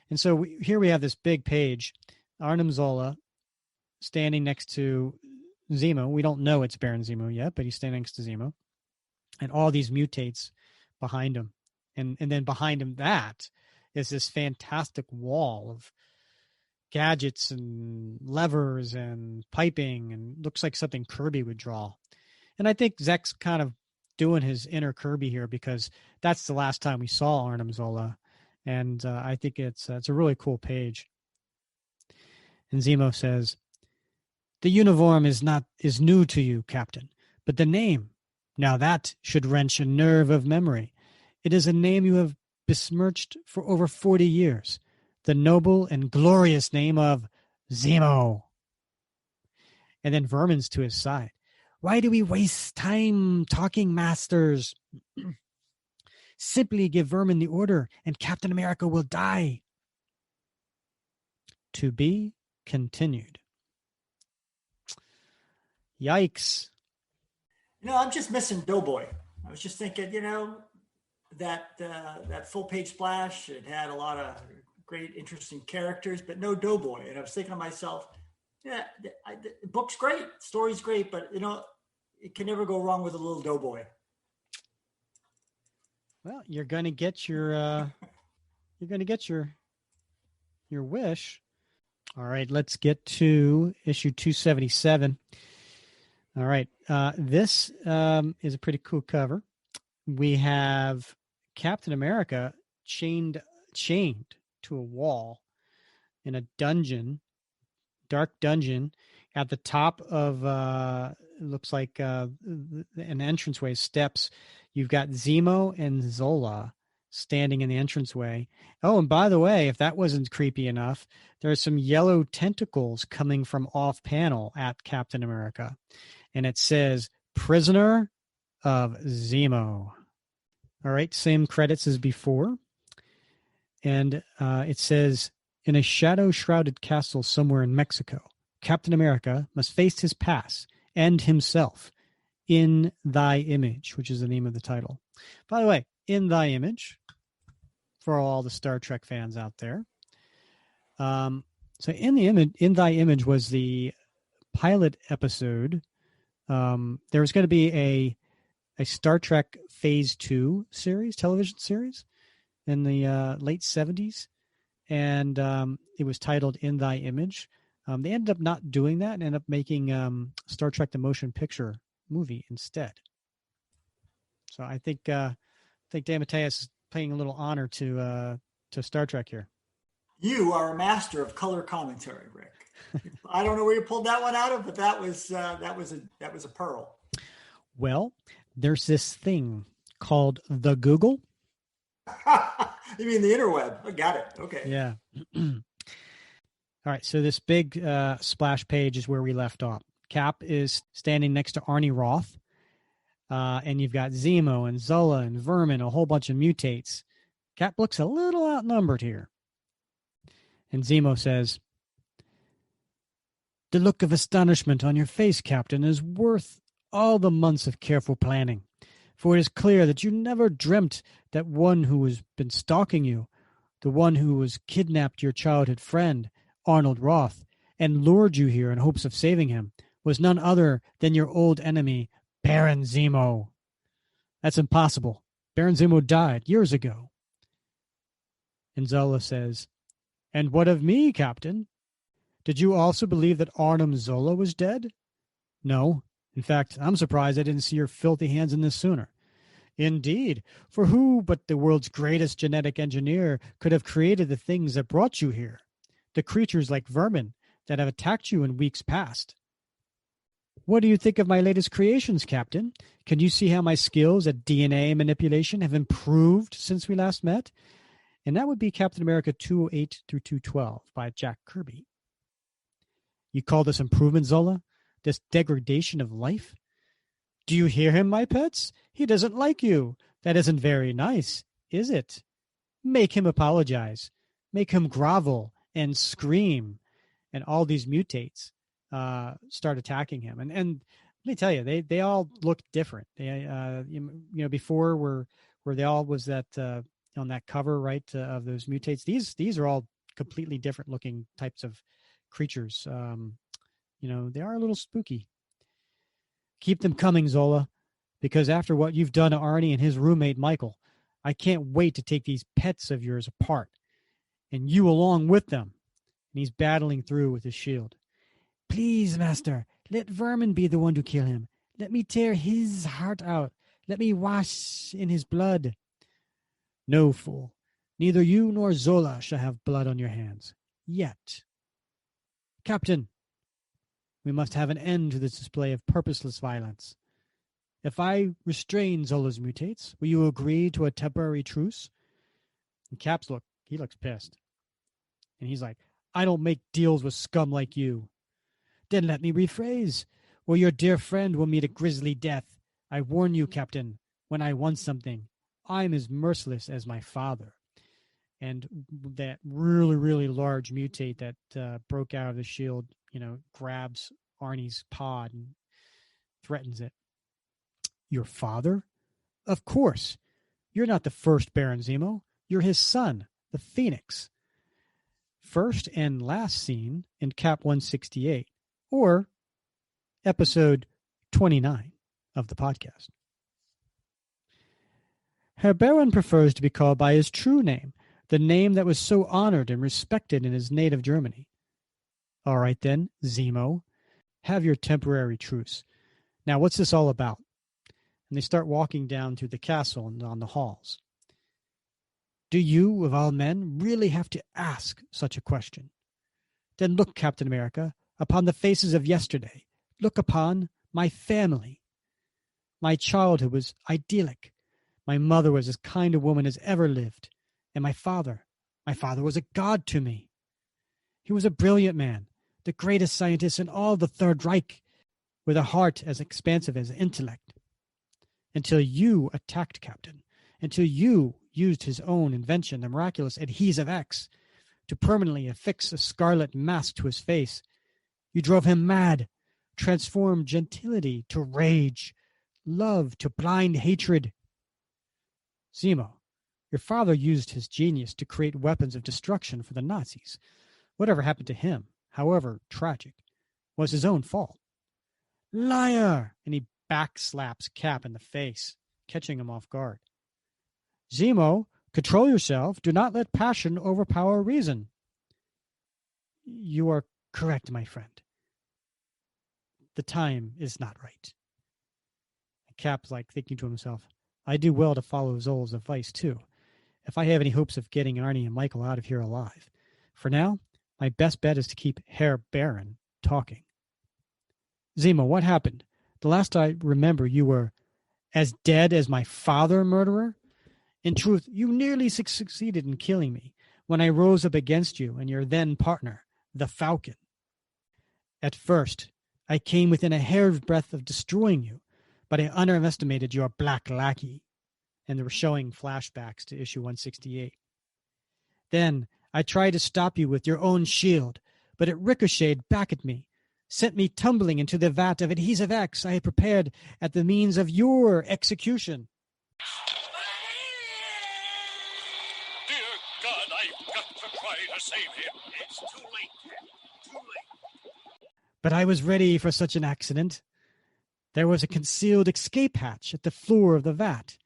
And so here we have this big page, Arnim Zola standing next to Zemo. We don't know it's Baron Zemo yet, but he's standing next to Zemo. And all these mutates behind him. And then behind him that is this fantastic wall of gadgets and levers and piping, and looks like something Kirby would draw. And I think Zeck's kind of doing his inner Kirby here, because that's the last time we saw Arnim Zola. And I think it's a really cool page. And Zemo says, the uniform is new to you, Captain, but the name, now that should wrench a nerve of memory. It is a name you have besmirched for over 40 years. The noble and glorious name of Zemo. And then Vermin's to his side. Why do we waste time talking, masters? Simply give Vermin the order, and Captain America will die. To be continued. Yikes. I'm just missing Doughboy. I was just thinking, that full page splash, it had a lot of great, interesting characters, but no Doughboy. And I was thinking to myself, the book's great, story's great, but it can never go wrong with a little Doughboy. Well, you're going to get your your wish. All right, let's get to issue 277. All right, this is a pretty cool cover. We have Captain America chained to a wall in a dungeon, dark dungeon, at the top of it looks like an entranceway, steps. You've got Zemo and Zola standing in the entranceway. Oh, and by the way, if that wasn't creepy enough, there's some yellow tentacles coming from off panel at Captain America. And it says, Prisoner of Zemo. All right, same credits as before. And it says, in a shadow-shrouded castle somewhere in Mexico, Captain America must face his past and himself in thy image, which is the name of the title. By the way, in thy image, for all the Star Trek fans out there. So in thy image was the pilot episode. There was going to be a Star Trek Phase 2 series, television series in the late 70s. And it was titled In Thy Image. They ended up not doing that and ended up making Star Trek the Motion Picture movie instead. So I think DeMatteis is paying a little honor to Star Trek here. You are a master of color commentary, Rick. I don't know where you pulled that one out of, but that was a pearl. Well, there's this thing called the Google. You mean the interweb? I got it. Okay. Yeah. All right. So this big splash page is where we left off. Cap is standing next to Arnie Roth. And you've got Zemo and Zola and Vermin, a whole bunch of mutates. Cap looks a little outnumbered here. And Zemo says, the look of astonishment on your face, Captain, is worth all the months of careful planning. For it is clear that you never dreamt that one who has been stalking you, the one who has kidnapped your childhood friend, Arnold Roth, and lured you here in hopes of saving him, was none other than your old enemy, Baron Zemo. That's impossible. Baron Zemo died years ago. And Zola says, and what of me, Captain? Did you also believe that Arnim Zola was dead? No. In fact, I'm surprised I didn't see your filthy hands in this sooner. Indeed, for who but the world's greatest genetic engineer could have created the things that brought you here? The creatures like Vermin that have attacked you in weeks past. What do you think of my latest creations, Captain? Can you see how my skills at DNA manipulation have improved since we last met? And that would be Captain America 208 through 212 by Jack Kirby. You call this improvement, Zola? This degradation of life? Do you hear him, my pets? He doesn't like you. That isn't very nice, is it? Make him apologize. Make him grovel and scream. And all these mutates start attacking him. And let me tell you, they all look different. They before where they all was that on that cover, right, of those mutates. These are all completely different looking types of creatures. They are a little spooky. Keep them coming, Zola, because after what you've done to Arnie and his roommate Michael, I can't wait to take these pets of yours apart, and you along with them. And he's battling through with his shield. Please, Master, let Vermin be the one to kill him. Let me tear his heart out. Let me wash in his blood. No, fool. Neither you nor Zola shall have blood on your hands. Yet. Captain, we must have an end to this display of purposeless violence. If I restrain Zola's mutates, will you agree to a temporary truce? And Cap's he looks pissed. And he's like, I don't make deals with scum like you. Then let me rephrase, or your dear friend will meet a grisly death. I warn you, Captain, when I want something, I'm as merciless as my father. And that really, really large mutate that broke out of the shield, grabs Arnie's pod and threatens it. Your father? Of course. You're not the first Baron Zemo. You're his son, the Phoenix. First and last seen in Cap 168, or episode 29 of the podcast. Herr Baron prefers to be called by his true name, the name that was so honored and respected in his native Germany. All right then, Zemo, have your temporary truce. Now, what's this all about? And they start walking down through the castle and on the halls. Do you, of all men, really have to ask such a question? Then look, Captain America, upon the faces of yesterday. Look upon my family. My childhood was idyllic. My mother was as kind a woman as ever lived. And my father was a god to me. He was a brilliant man, the greatest scientist in all the Third Reich, with a heart as expansive as intellect. Until you attacked, Captain. Until you used his own invention, the miraculous Adhesive X, to permanently affix a scarlet mask to his face. You drove him mad, transformed gentility to rage, love to blind hatred. Zemo, your father used his genius to create weapons of destruction for the Nazis. Whatever happened to him, however tragic, was his own fault. Liar! And he backslaps Cap in the face, catching him off guard. Zemo, control yourself. Do not let passion overpower reason. You are correct, my friend. The time is not right. Cap's like thinking to himself, I do well to follow Zol's advice too, if I have any hopes of getting Arnie and Michael out of here alive. For now, my best bet is to keep Herr Baron talking. Zemo, what happened? The last I remember, you were as dead as my father, murderer? In truth, you nearly succeeded in killing me when I rose up against you and your then partner, the Falcon. At first, I came within a hair's breadth of destroying you, but I underestimated your black lackey. And they were showing flashbacks to issue 168. Then I tried to stop you with your own shield, but it ricocheted back at me, sent me tumbling into the vat of Adhesive X I had prepared at the means of your execution. Dear God, I've got to try to save him. It's too late. Too late. But I was ready for such an accident. There was a concealed escape hatch at the floor of the vat.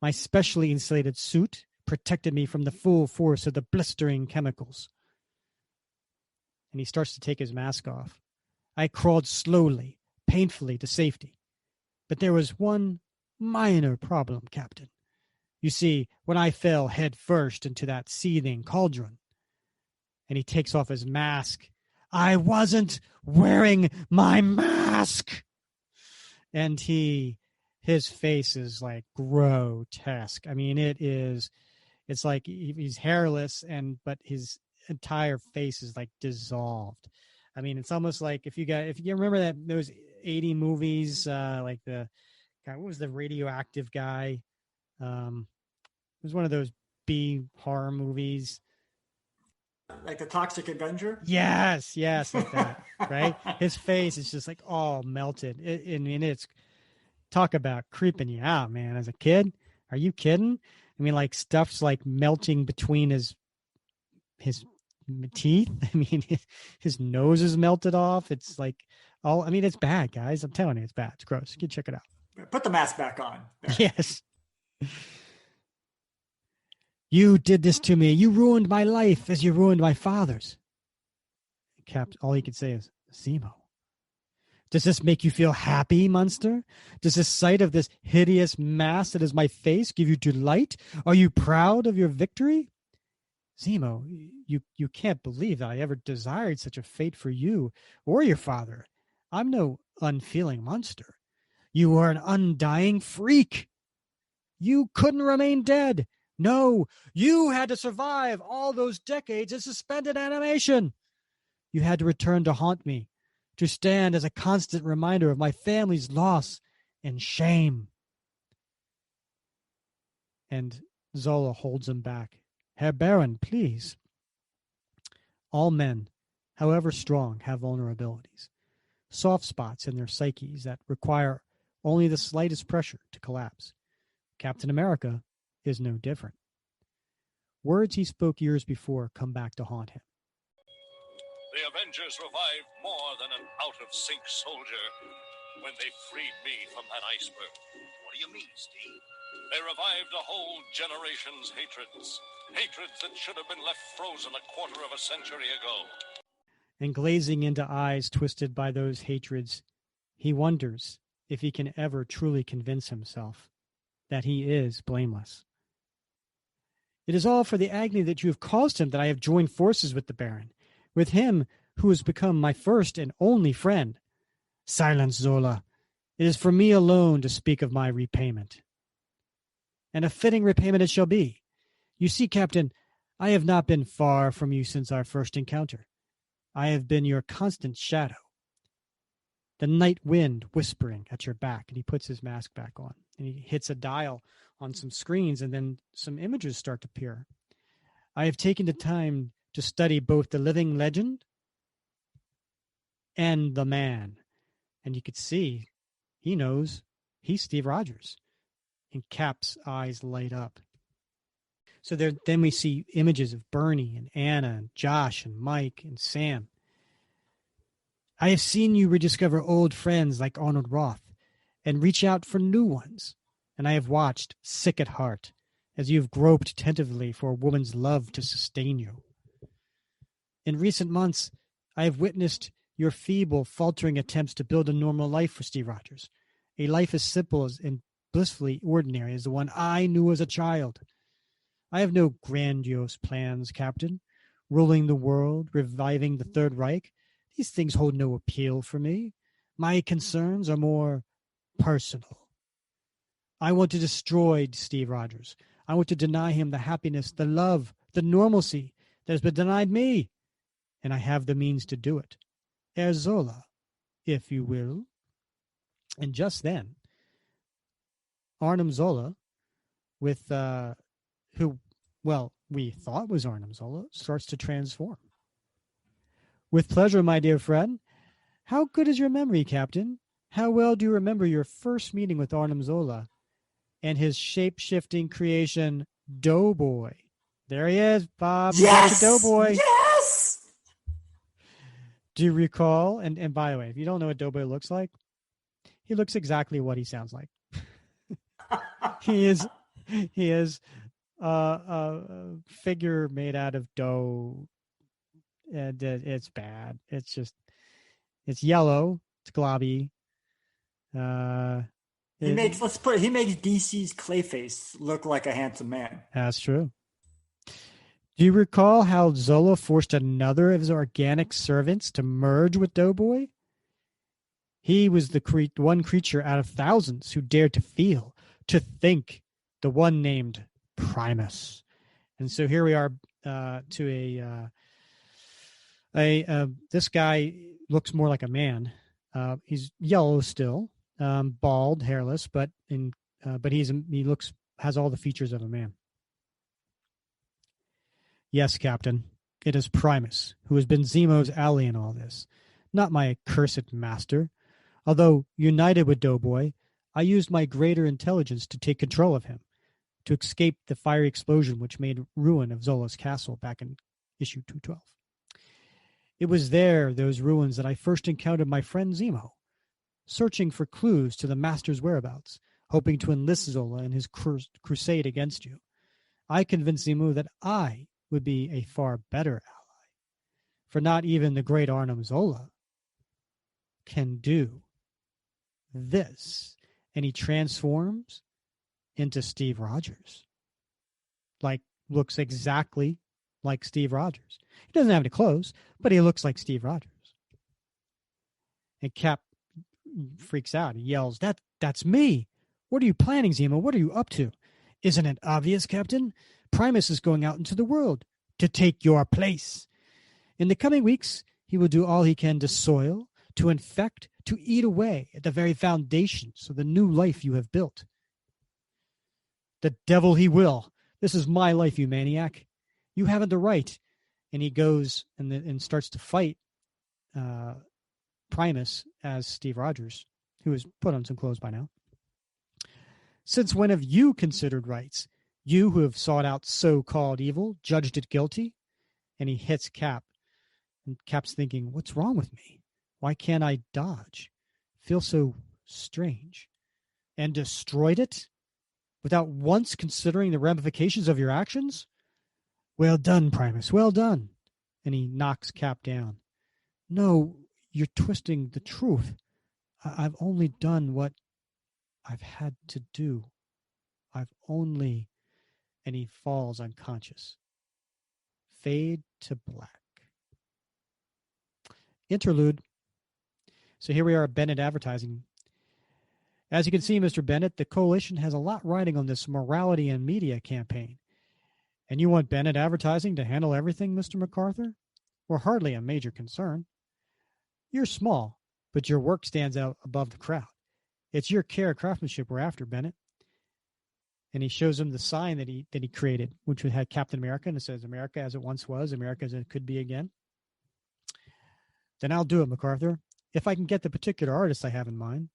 My specially insulated suit protected me from the full force of the blistering chemicals. And he starts to take his mask off. I crawled slowly, painfully to safety. But there was one minor problem, Captain. You see, when I fell head first into that seething cauldron, and he takes off his mask, I wasn't wearing my mask. And his face is like grotesque. I mean, it's like he's hairless, but his entire face is like dissolved. I mean, it's almost like if you remember those 80 movies, like what was the radioactive guy? It was one of those B horror movies. Like the Toxic Avenger? Yes, like that, right? His face is just like all melted. It's talk about creeping you out, man. As a kid, are you kidding? I mean, like stuff's like melting between his teeth. I mean, his nose is melted off. It's like it's bad, guys. I'm telling you, it's bad. It's gross. You can check it out. Put the mask back on. Yes. You did this to me. You ruined my life as you ruined my father's. Cap, all he could say is, Zemo. Does this make you feel happy, monster? Does the sight of this hideous mass that is my face give you delight? Are you proud of your victory? Zemo, you can't believe that I ever desired such a fate for you or your father. I'm no unfeeling monster. You are an undying freak. You couldn't remain dead. No, you had to survive all those decades of suspended animation. You had to return to haunt me, to stand as a constant reminder of my family's loss and shame. And Zola holds him back. Herr Baron, please. All men, however strong, have vulnerabilities, soft spots in their psyches that require only the slightest pressure to collapse. Captain America is no different. Words he spoke years before come back to haunt him. The Avengers revived more than an out-of-sync soldier when they freed me from that iceberg. What do you mean, Steve? They revived a whole generation's hatreds. Hatreds that should have been left frozen a quarter of a century ago. And glazing into eyes twisted by those hatreds, he wonders if he can ever truly convince himself that he is blameless. It is all for the agony that you have caused him that I have joined forces with the Baron, with him who has become my first and only friend. Silence, Zola. It is for me alone to speak of my repayment. And a fitting repayment it shall be. You see, Captain, I have not been far from you since our first encounter. I have been your constant shadow. The night wind whispering at your back, and he puts his mask back on, and he hits a dial on some screens, and then some images start to appear. I have taken the time to study both the living legend and the man. And you could see he knows he's Steve Rogers. And Cap's eyes light up. So then we see images of Bernie and Anna and Josh and Mike and Sam. I have seen you rediscover old friends like Arnold Roth and reach out for new ones. And I have watched, sick at heart, as you have groped tentatively for a woman's love to sustain you. In recent months, I have witnessed your feeble, faltering attempts to build a normal life for Steve Rogers, a life as simple and blissfully ordinary as the one I knew as a child. I have no grandiose plans, Captain. Ruling the world, reviving the Third Reich, these things hold no appeal for me. My concerns are more personal. I want to destroy Steve Rogers. I want to deny him the happiness, the love, the normalcy that has been denied me. And I have the means to do it. Herr Zola, if you will. And just then, Arnim Zola, with who, well, we thought was Arnim Zola, starts to transform. With pleasure, my dear friend. How good is your memory, Captain? How well do you remember your first meeting with Arnim Zola and his shape-shifting creation, Doughboy? There he is, Bob. Yes! Doughboy. Yes! Do you recall? And by the way, if you don't know what Doughboy looks like, he looks exactly what he sounds like. He is a figure made out of dough, and it's bad. It's yellow. It's globby. He makes DC's Clayface look like a handsome man. That's true. Do you recall how Zola forced another of his organic servants to merge with Doughboy? He was the one creature out of thousands who dared to feel, to think, the one named Primus. And so here we are to this guy looks more like a man. He's yellow still, bald, hairless, but he has all the features of a man. Yes, Captain, it is Primus, who has been Zemo's ally in all this, not my accursed master. Although united with Doughboy, I used my greater intelligence to take control of him, to escape the fiery explosion which made ruin of Zola's castle back in issue 212. It was there, those ruins, that I first encountered my friend Zemo, searching for clues to the master's whereabouts, hoping to enlist Zola in his crusade against you. I convinced Zemo that I would be a far better ally, for not even the great Arnim Zola can do this. And he transforms into Steve Rogers. Looks exactly like Steve Rogers. He doesn't have any clothes, but he looks like Steve Rogers. And Cap freaks out. He yells, That's me. What are you planning, Zemo? What are you up to? Isn't it obvious, Captain? Primus is going out into the world to take your place. In the coming weeks, he will do all he can to soil, to infect, to eat away at the very foundations of the new life you have built. The devil he will. This is my life, you maniac. You haven't the right. And he goes and starts to fight Primus as Steve Rogers, who has put on some clothes by now. Since when have you considered rights? You who have sought out so-called evil, judged it guilty? And he hits Cap. And Cap's thinking, what's wrong with me? Why can't I dodge? Feel so strange. And destroyed it? Without once considering the ramifications of your actions? Well done, Primus, well done. And he knocks Cap down. No, you're twisting the truth. I've only done what I've had to do. And he falls unconscious. Fade to black. Interlude. So here we are at Bennett Advertising. As you can see, Mr. Bennett, the coalition has a lot riding on this morality and media campaign. And you want Bennett Advertising to handle everything, Mr. MacArthur? We're hardly a major concern. You're small, but your work stands out above the crowd. It's your care and craftsmanship we're after, Bennett. And he shows him the sign that he created, which had Captain America, and it says, America as it once was, America as it could be again. Then I'll do it, MacArthur, if I can get the particular artist I have in mind.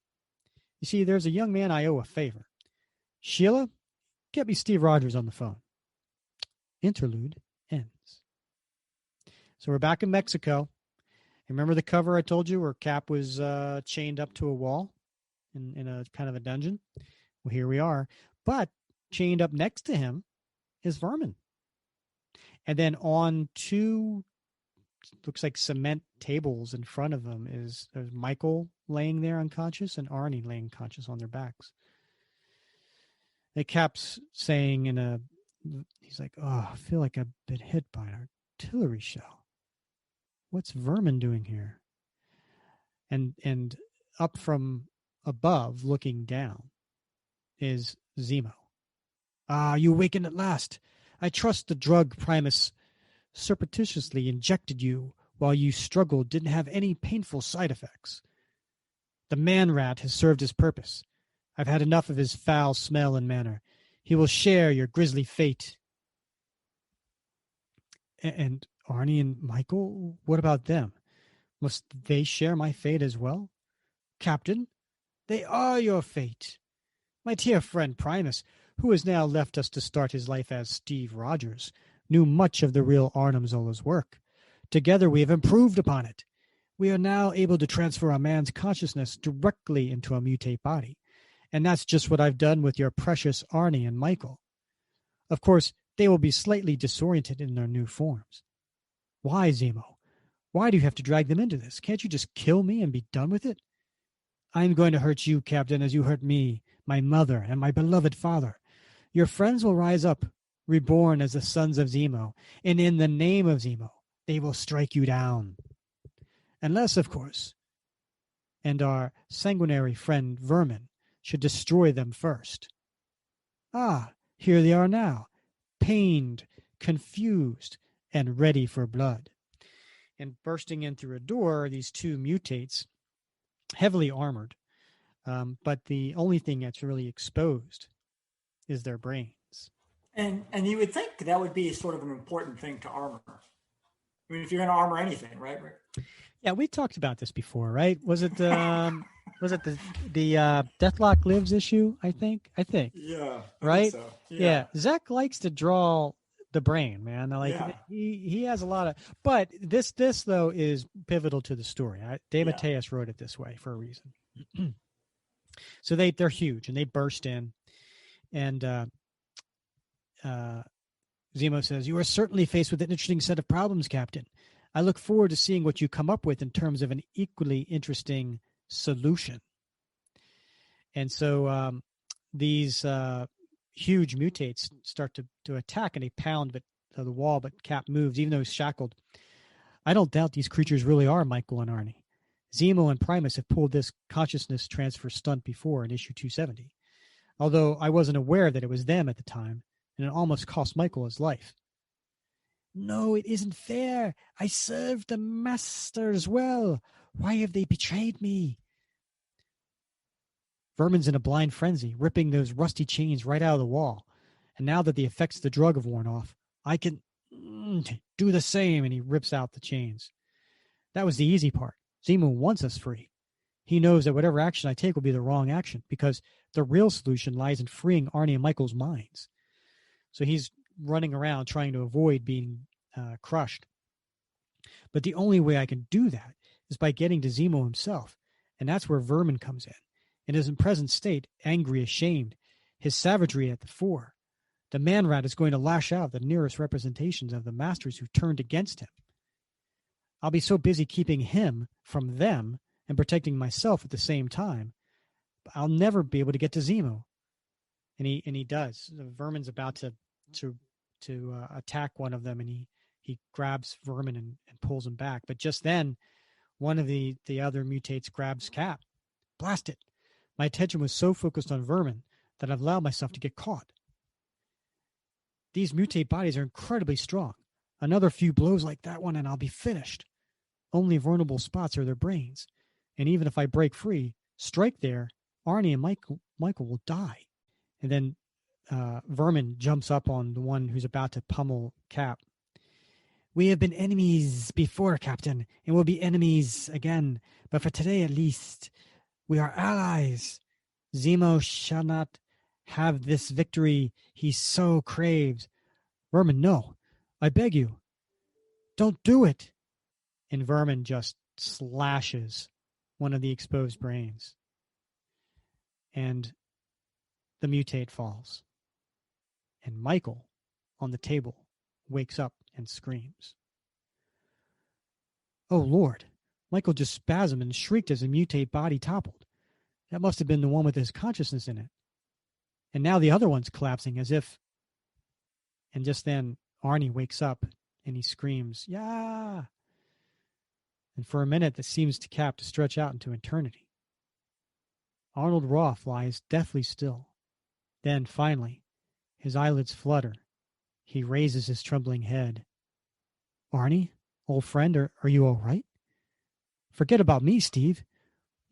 You see, there's a young man I owe a favor. Sheila, get me Steve Rogers on the phone. Interlude ends. So we're back in Mexico. Remember the cover I told you where Cap was chained up to a wall in a kind of a dungeon? Well, here we are. But chained up next to him is Vermin. And then on two, looks like cement tables in front of him there's Michael laying there unconscious and Arnie laying conscious on their backs. And Cap's saying he's like, oh, I feel like I've been hit by an artillery shell. What's Vermin doing here? And up from above, looking down, is Zemo. Ah, you awakened at last. I trust the drug Primus surreptitiously injected you while you struggled didn't have any painful side effects. The man-rat has served his purpose. I've had enough of his foul smell and manner. He will share your grisly fate. And Arnie and Michael, what about them? Must they share my fate as well? Captain, they are your fate. My dear friend Primus, who has now left us to start his life as Steve Rogers, knew much of the real Arnim Zola's work. Together we have improved upon it. We are now able to transfer a man's consciousness directly into a mutate body. And that's just what I've done with your precious Arnie and Michael. Of course, they will be slightly disoriented in their new forms. Why, Zemo? Why do you have to drag them into this? Can't you just kill me and be done with it? I'm going to hurt you, Captain, as you hurt me, my mother, and my beloved father. Your friends will rise up, reborn as the sons of Zemo, and in the name of Zemo, they will strike you down. Unless, of course, and our sanguinary friend Vermin should destroy them first. Ah, here they are now, pained, confused, and ready for blood. And bursting in through a door, these two mutates, heavily armored, but the only thing that's really exposed is their brains. And you would think that would be sort of an important thing to armor. I mean, if you're going to armor anything, right? Yeah, we talked about this before, right? Was it the Deathlock Lives issue? I think. Yeah. Right. So. Yeah. Zeck likes to draw the brain, man. Like he has a lot of, but this though is pivotal to the story. DeMatteis wrote it this way for a reason. So they're huge and they burst in, and Zemo says, "You are certainly faced with an interesting set of problems, Captain. I look forward to seeing what you come up with in terms of an equally interesting solution." And so these huge mutates start to attack, and they pound the wall, but Cap moves, even though he's shackled. I don't doubt these creatures really are Michael and Arnie. Zemo and Primus have pulled this consciousness transfer stunt before in issue 270, although I wasn't aware that it was them at the time, and it almost cost Michael his life. No, it isn't fair. I served the masters well. Why have they betrayed me? Vermin's in a blind frenzy, ripping those rusty chains right out of the wall. And now that the effects of the drug have worn off, I can do the same. And he rips out the chains. That was the easy part. Zemo wants us free. He knows that whatever action I take will be the wrong action because the real solution lies in freeing Arnie and Michael's minds. So he's running around trying to avoid being crushed. But the only way I can do that is by getting to Zemo himself. And that's where Vermin comes in his present state, angry, ashamed, his savagery at the fore. The man-rat is going to lash out the nearest representations of the masters who turned against him. I'll be so busy keeping him from them and protecting myself at the same time, but I'll never be able to get to Zemo. And he does. The Vermin's about to attack one of them, and he grabs Vermin and pulls him back. But just then, one of the other mutates grabs Cap. Blast it. My attention was so focused on Vermin that I've allowed myself to get caught. These mutate bodies are incredibly strong. Another few blows like that one and I'll be finished. Only vulnerable spots are their brains. And even if I break free, strike there, Arnie and Michael will die. And then Vermin jumps up on the one who's about to pummel Cap. We have been enemies before, Captain, and we'll be enemies again. But for today, at least, we are allies. Zemo shall not have this victory he so craves. Vermin, no. I beg you. Don't do it. And Vermin just slashes one of the exposed brains. And the mutate falls. And Michael, on the table, wakes up and screams. Oh, Lord. Michael just spasmed and shrieked as the mutate body toppled. That must have been the one with his consciousness in it. And now the other one's collapsing as if... And just then, Arnie wakes up and he screams, "Yeah!" And for a minute, that seems to Cap to stretch out into eternity. Arnold Roth lies deathly still. Then, finally, his eyelids flutter. He raises his trembling head. Arnie, old friend, are you all right? Forget about me, Steve.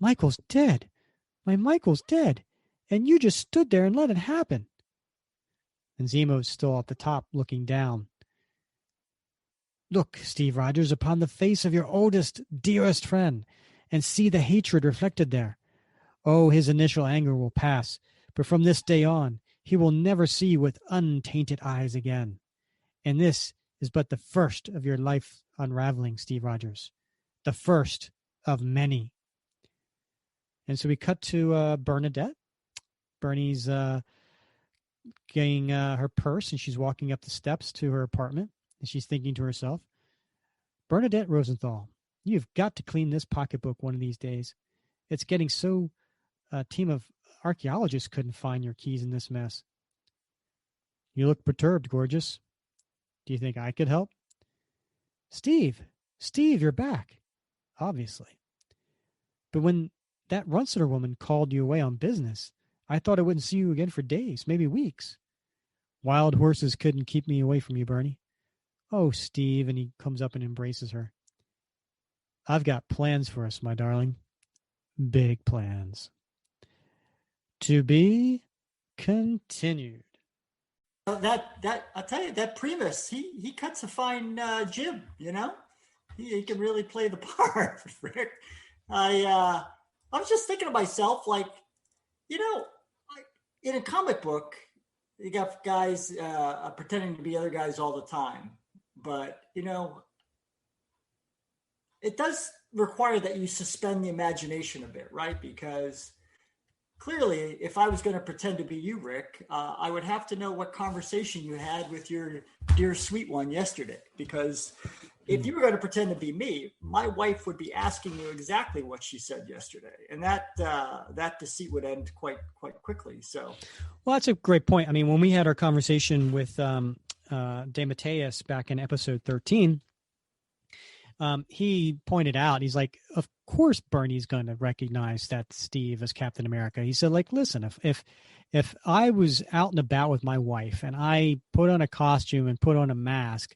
Michael's dead. My Michael's dead. And you just stood there and let it happen. And Zemo's still at the top looking down. Look, Steve Rogers, upon the face of your oldest, dearest friend, and see the hatred reflected there. Oh, his initial anger will pass, but from this day on, he will never see with untainted eyes again. And this is but the first of your life unraveling, Steve Rogers. The first of many. And so we cut to Bernadette. Bernie's getting her purse, and she's walking up the steps to her apartment, and she's thinking to herself, Bernadette Rosenthal, you've got to clean this pocketbook one of these days. It's getting so a team of archaeologists couldn't find your keys in this mess. You look perturbed, gorgeous. Do you think I could help? Steve, you're back. Obviously. But when that Runciter woman called you away on business, I thought I wouldn't see you again for days, maybe weeks. Wild horses couldn't keep me away from you, Bernie. Oh, Steve, and he comes up and embraces her. I've got plans for us, my darling. Big plans. To be continued. That I'll tell you, that Primus, he cuts a fine jib, you know? He can really play the part, Rick. I was just thinking to myself, like, you know, in a comic book, you got guys pretending to be other guys all the time. But, you know, it does require that you suspend the imagination a bit, right? Because clearly, if I was going to pretend to be you, Rick, I would have to know what conversation you had with your dear sweet one yesterday. Because if you were going to pretend to be me, my wife would be asking you exactly what she said yesterday, and that deceit would end quite quickly. So, well, that's a great point. I mean, when we had our conversation with DeMatteis back in episode 13, he pointed out, he's like, of course Bernie's going to recognize that Steve as Captain America. He said, like, listen, if I was out and about with my wife and I put on a costume and put on a mask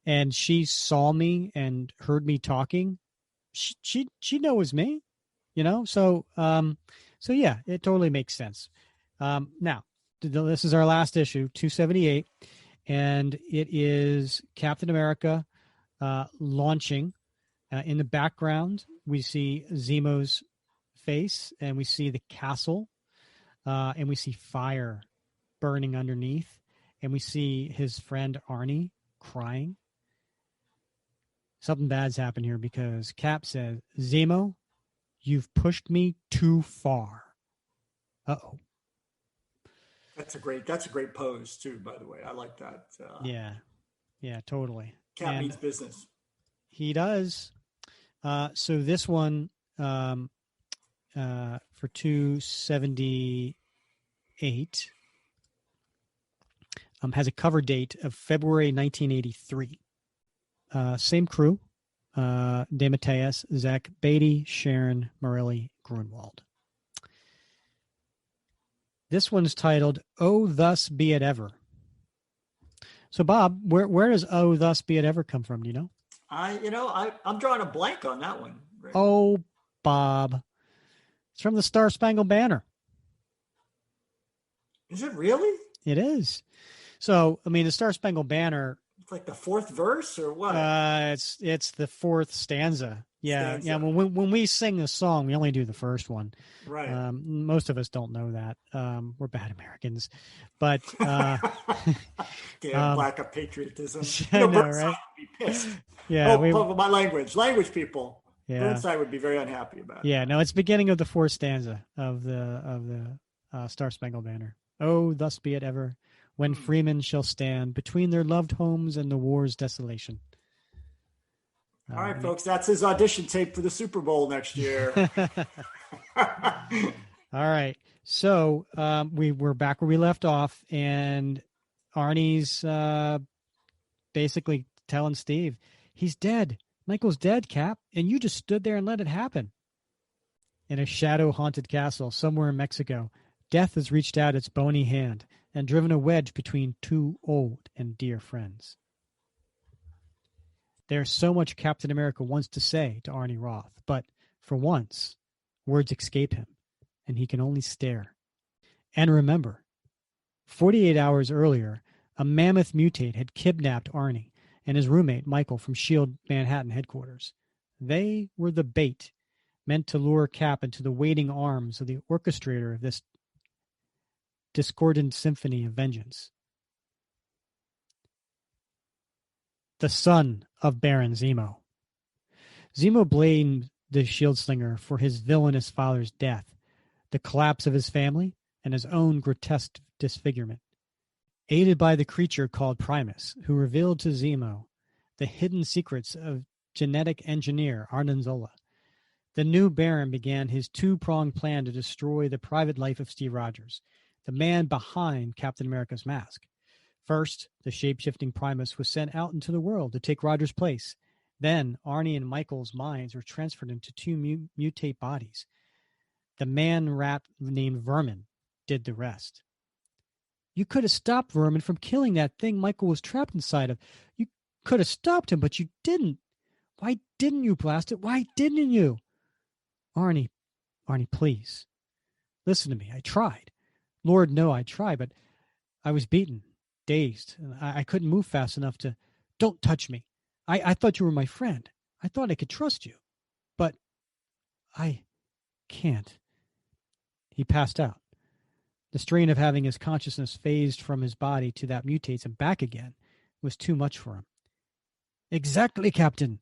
and she saw me and heard me talking, she'd know it was me, you know? So yeah, it totally makes sense. Now, This is our last issue, 278, and it is Captain America launching. In the background, we see Zemo's face, and we see the castle, and we see fire burning underneath, and we see his friend Arnie crying. Something bad's happened here because Cap says, Zemo, you've pushed me too far. Uh-oh. That's a great pose too, by the way. I like that. Yeah, totally. Cap means business. He does. So this one for 278 has a cover date of February 1983. Same crew, DeMatteis, Zeck, Beatty, Sharen, Morelli, Grunwald. This one's titled, Oh, Thus Be It Ever. So, Bob, where does Oh, Thus Be It Ever come from? Do you know? I'm drawing a blank on that one. Right? Oh, Bob. It's from the Star Spangled Banner. Is it really? It is. So, I mean, the Star Spangled Banner. It's like the fourth verse or what? It's the fourth stanza. Yeah. When we sing a song, we only do the first one. Right. Most of us don't know that. We're bad Americans, but lack of patriotism. I know, Burnside right? would be pissed. Yeah. My language people. Yeah. Burnside would be very unhappy about it. Yeah. No, it's beginning of the fourth stanza of the Star Spangled Banner. Oh, thus be it ever, when freemen shall stand between their loved homes and the war's desolation. All right, folks, that's his audition tape for the Super Bowl next year. All right. So we're back where we left off, and Arnie's basically telling Steve, he's dead. Michael's dead, Cap, and you just stood there and let it happen. In a shadow-haunted castle somewhere in Mexico, death has reached out its bony hand and driven a wedge between two old and dear friends. There's so much Captain America wants to say to Arnie Roth, but for once, words escape him, and he can only stare. And remember, 48 hours earlier, a mammoth mutate had kidnapped Arnie and his roommate, Michael, from S.H.I.E.L.D. Manhattan headquarters. They were the bait meant to lure Cap into the waiting arms of the orchestrator of this discordant symphony of vengeance. The son of Baron Zemo. Zemo blamed the shield slinger for his villainous father's death, the collapse of his family, and his own grotesque disfigurement. Aided by the creature called Primus, who revealed to Zemo the hidden secrets of genetic engineer Arnim Zola, the new Baron began his two-pronged plan to destroy the private life of Steve Rogers, the man behind Captain America's mask. First, the shape-shifting Primus was sent out into the world to take Rogers' place. Then, Arnie and Michael's minds were transferred into two mutate bodies. The man-rat named Vermin did the rest. You could have stopped Vermin from killing that thing Michael was trapped inside of. You could have stopped him, but you didn't. Why didn't you, blast it? Why didn't you? Arnie, please. Listen to me. I tried. Lord, no, I tried, but I was beaten. Dazed. I couldn't move fast enough to... Don't touch me. I thought you were my friend. I thought I could trust you. But I can't. He passed out. The strain of having his consciousness phased from his body to that mutates and back again was too much for him. Exactly, Captain.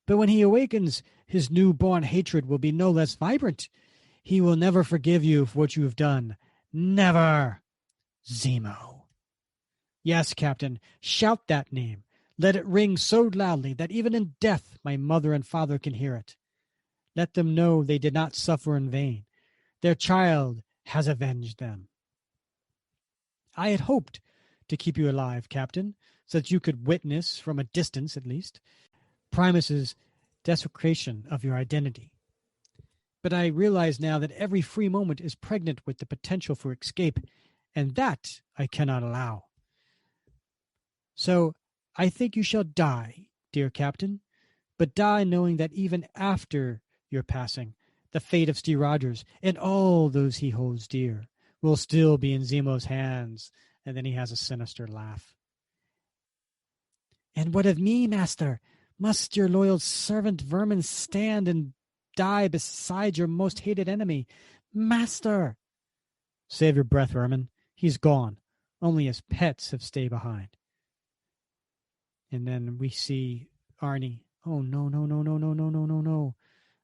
But when he awakens, his newborn hatred will be no less vibrant. He will never forgive you for what you have done. Never. Zemo. Yes, Captain, shout that name. Let it ring so loudly that even in death my mother and father can hear it. Let them know they did not suffer in vain. Their child has avenged them. I had hoped to keep you alive, Captain, so that you could witness, from a distance at least, Primus's desecration of your identity. But I realize now that every free moment is pregnant with the potential for escape, and that I cannot allow. So I think you shall die, dear Captain, but die knowing that even after your passing, the fate of Steve Rogers and all those he holds dear will still be in Zemo's hands. And then he has a sinister laugh. And what of me, master? Must your loyal servant Vermin stand and die beside your most hated enemy? Master! Save your breath, Vermin. He's gone. Only his pets have stayed behind. And then we see Arnie. Oh, no, no, no, no, no, no, no, no, no.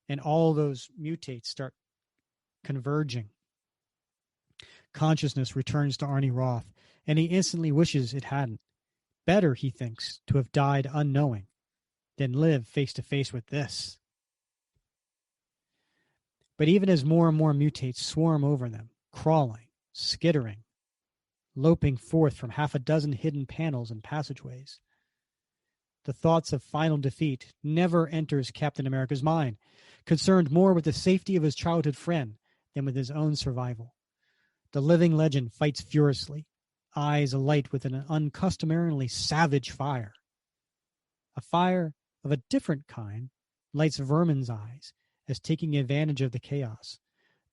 And all those mutates start converging. Consciousness returns to Arnie Roth, and he instantly wishes it hadn't. Better, he thinks, to have died unknowing than live face to face with this. But even as more and more mutates swarm over them, crawling, skittering, loping forth from half a dozen hidden panels and passageways, the thoughts of final defeat never enters Captain America's mind, concerned more with the safety of his childhood friend than with his own survival. The living legend fights furiously, eyes alight with an uncustomarily savage fire. A fire of a different kind lights Vermin's eyes as, taking advantage of the chaos,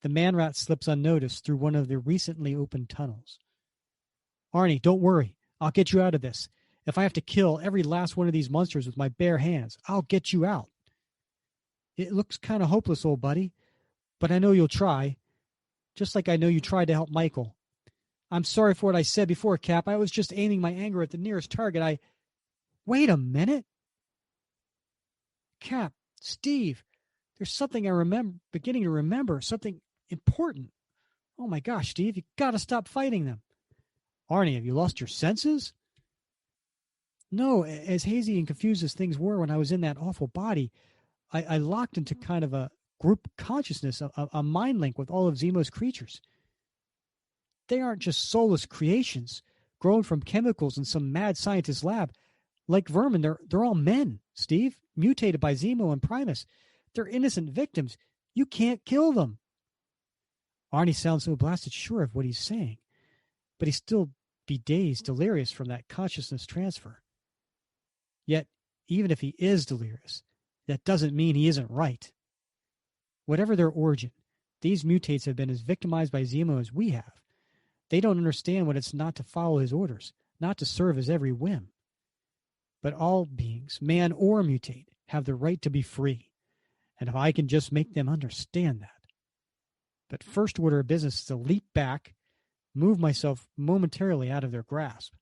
the man-rat slips unnoticed through one of the recently opened tunnels. Arnie, don't worry. I'll get you out of this. If I have to kill every last one of these monsters with my bare hands, I'll get you out. It looks kind of hopeless, old buddy, but I know you'll try, just like I know you tried to help Michael. I'm sorry for what I said before, Cap. I was just aiming my anger at the nearest target. Wait a minute. Cap, Steve, there's something I remember, beginning to remember, something important. Oh my gosh, Steve, you gotta stop fighting them. Arnie, have you lost your senses? No, as hazy and confused as things were when I was in that awful body, I locked into kind of a group consciousness, a mind link with all of Zemo's creatures. They aren't just soulless creations grown from chemicals in some mad scientist's lab. Like Vermin, they're all men, Steve, mutated by Zemo and Primus. They're innocent victims. You can't kill them. Arnie sounds so blasted sure of what he's saying, but he's still be dazed, delirious from that consciousness transfer. Yet, even if he is delirious, that doesn't mean he isn't right. Whatever their origin, these mutates have been as victimized by Zemo as we have. They don't understand what it's not to follow his orders, not to serve his every whim. But all beings, man or mutate, have the right to be free. And if I can just make them understand that. But first order of business is to leap back, move myself momentarily out of their grasp.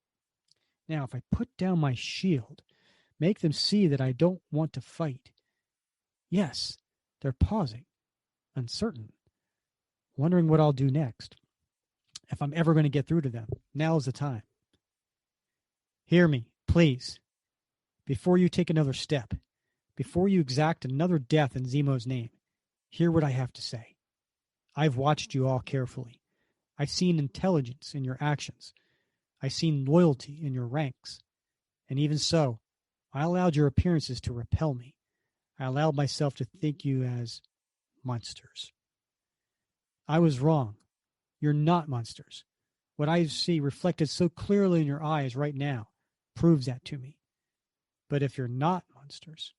Now, if I put down my shield, make them see that I don't want to fight. Yes, they're pausing, uncertain, wondering what I'll do next. If I'm ever going to get through to them, now is the time. Hear me, please. Before you take another step, before you exact another death in Zemo's name, hear what I have to say. I've watched you all carefully. I've seen intelligence in your actions. I've seen loyalty in your ranks. And even so, I allowed your appearances to repel me. I allowed myself to think you as monsters. I was wrong. You're not monsters. What I see reflected so clearly in your eyes right now proves that to me. But if you're not monsters,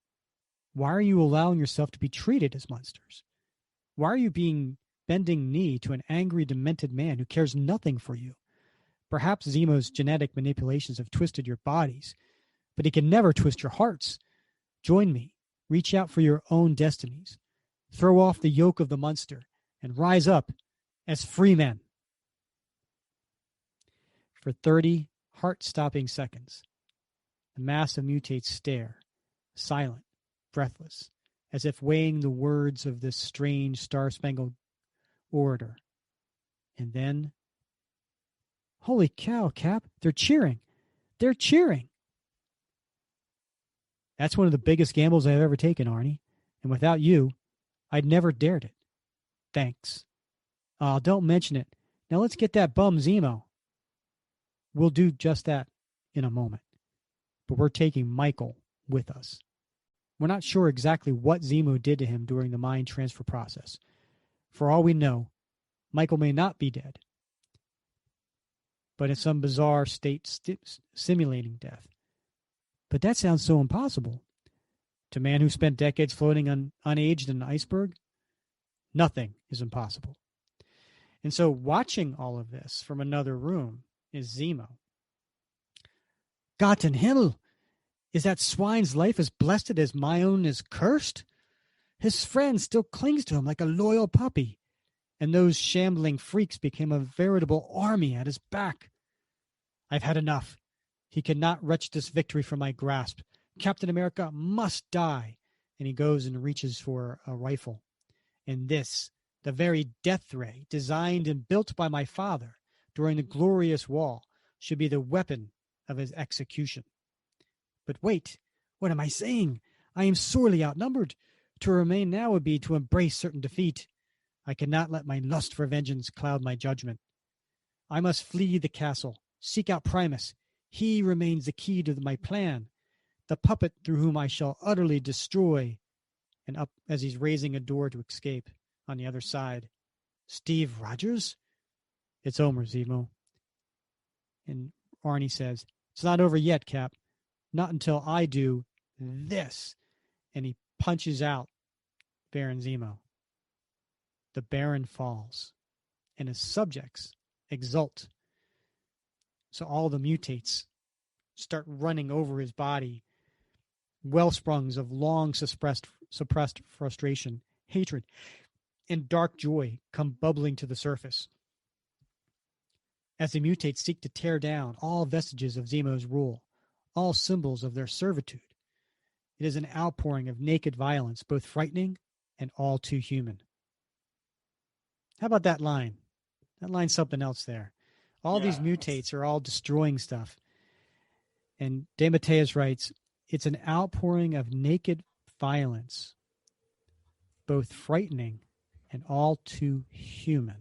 why are you allowing yourself to be treated as monsters? Why are you bending knee to an angry, demented man who cares nothing for you? Perhaps Zemo's genetic manipulations have twisted your bodies, but he can never twist your hearts. Join me. Reach out for your own destinies. Throw off the yoke of the monster and rise up as free men. For 30 heart-stopping seconds, the mass of mutates stare, silent, breathless, as if weighing the words of this strange star-spangled orator. And then, holy cow, Cap, they're cheering. They're cheering. That's one of the biggest gambles I've ever taken, Arnie. And without you, I'd never dared it. Thanks. Don't mention it. Now let's get that bum Zemo. We'll do just that in a moment. But we're taking Michael with us. We're not sure exactly what Zemo did to him during the mind transfer process. For all we know, Michael may not be dead, but in some bizarre state simulating death. But that sounds so impossible. To a man who spent decades floating unaged in an iceberg, nothing is impossible. And so watching all of this from another room is Zemo. Gott in Himmel, is that swine's life as blessed as my own is cursed? His friend still clings to him like a loyal puppy, and those shambling freaks became a veritable army at his back. I've had enough. He cannot wrench this victory from my grasp. Captain America must die. And he goes and reaches for a rifle. And this, the very death ray designed and built by my father during the glorious war, should be the weapon of his execution. But wait, what am I saying? I am sorely outnumbered. To remain now would be to embrace certain defeat. I cannot let my lust for vengeance cloud my judgment. I must flee the castle, seek out Primus. He remains the key to my plan, the puppet through whom I shall utterly destroy. And up as he's raising a door to escape on the other side. Steve Rogers? It's Omer, Zemo. And Arnie says, it's not over yet, Cap. Not until I do this. And he punches out Baron Zemo. The Baron falls, and his subjects exult. So all the mutates start running over his body, wellsprings of long suppressed frustration, hatred, and dark joy come bubbling to the surface. As the mutates seek to tear down all vestiges of Zemo's rule, all symbols of their servitude, it is an outpouring of naked violence, both frightening and all too human. How about that line? That line's something else there. All these mutates are all destroying stuff. And DeMatteis writes, it's an outpouring of naked violence, both frightening and all too human.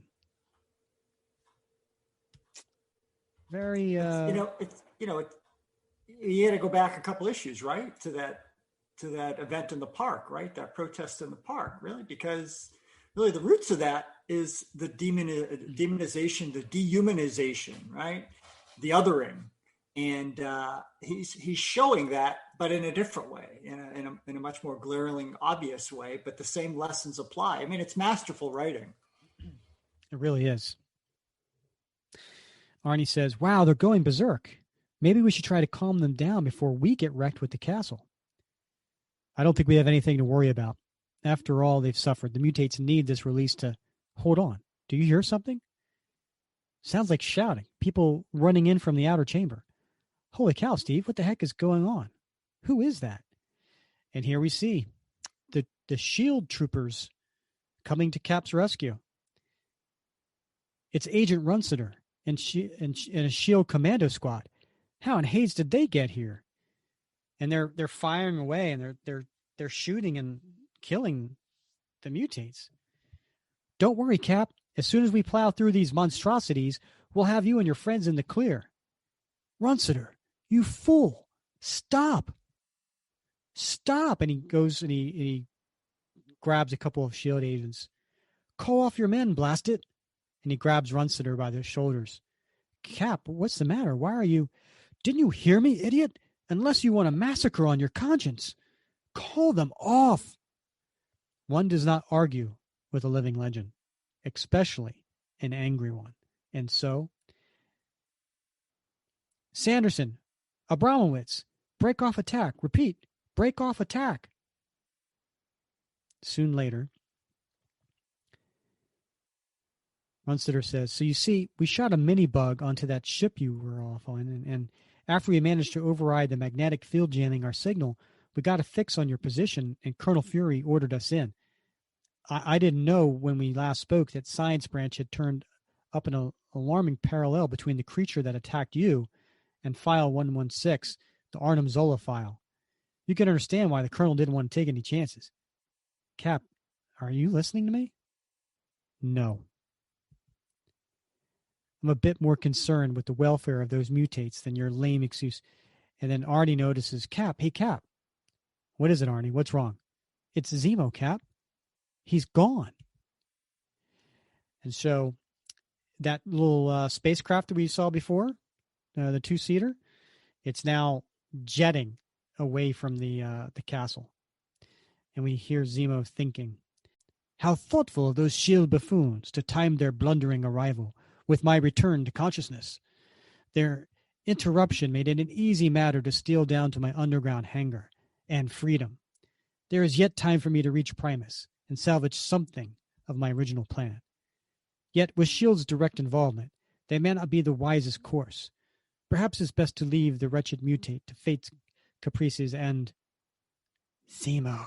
Very, you had to go back a couple issues, right? To that event in the park, right? That protest in the park, really, because really the roots of that is the demonization, the dehumanization, right? The othering. And he's showing that, but in a different way, in a much more glaringly obvious way, but the same lessons apply. I mean, it's masterful writing. It really is. Arnie says, wow, they're going berserk. Maybe we should try to calm them down before we get wrecked with the castle. I don't think we have anything to worry about. After all they've suffered, the mutates need this release to hold on. Do you hear something? Sounds like shouting. People running in from the outer chamber. Holy cow, Steve, what the heck is going on? Who is that? And here we see the SHIELD troopers coming to Cap's rescue. It's Agent Runsiter and a SHIELD commando squad. How in Hades did they get here? And they're firing away, and they're shooting and killing the mutates. Don't worry, Cap. As soon as we plow through these monstrosities, we'll have you and your friends in the clear. Runsiter, you fool! Stop! Stop! And he goes and he grabs a couple of SHIELD agents. Call off your men, blast it! And he grabs Runsiter by the shoulders. Cap, what's the matter? Why are you... Didn't you hear me, idiot? Unless you want a massacre on your conscience. Call them off. One does not argue with a living legend, especially an angry one. And so, Sanderson, Abramowitz, break off attack. Repeat, break off attack. Soon later, Runsiter says, so you see, we shot a mini-bug onto that ship you were off on, and after we managed to override the magnetic field jamming our signal, we got a fix on your position, and Colonel Fury ordered us in. I didn't know when we last spoke that Science Branch had turned up an alarming parallel between the creature that attacked you and File 116, the Arnim Zola file. You can understand why the Colonel didn't want to take any chances. Cap, are you listening to me? No. I'm a bit more concerned with the welfare of those mutates than your lame excuse. And then Arnie notices, Cap, hey, Cap. What is it, Arnie? What's wrong? It's Zemo, Cap. He's gone. And so that little spacecraft that we saw before, the two-seater, it's now jetting away from the castle. And we hear Zemo thinking, How thoughtful of those shield buffoons to time their blundering arrival with my return to consciousness. Their interruption made it an easy matter to steal down to my underground hangar and freedom. There is yet time for me to reach Primus and salvage something of my original plan. Yet, with S.H.I.E.L.D.'s direct involvement, they may not be the wisest course. Perhaps it's best to leave the wretched mutate to fate's caprices and Zemo.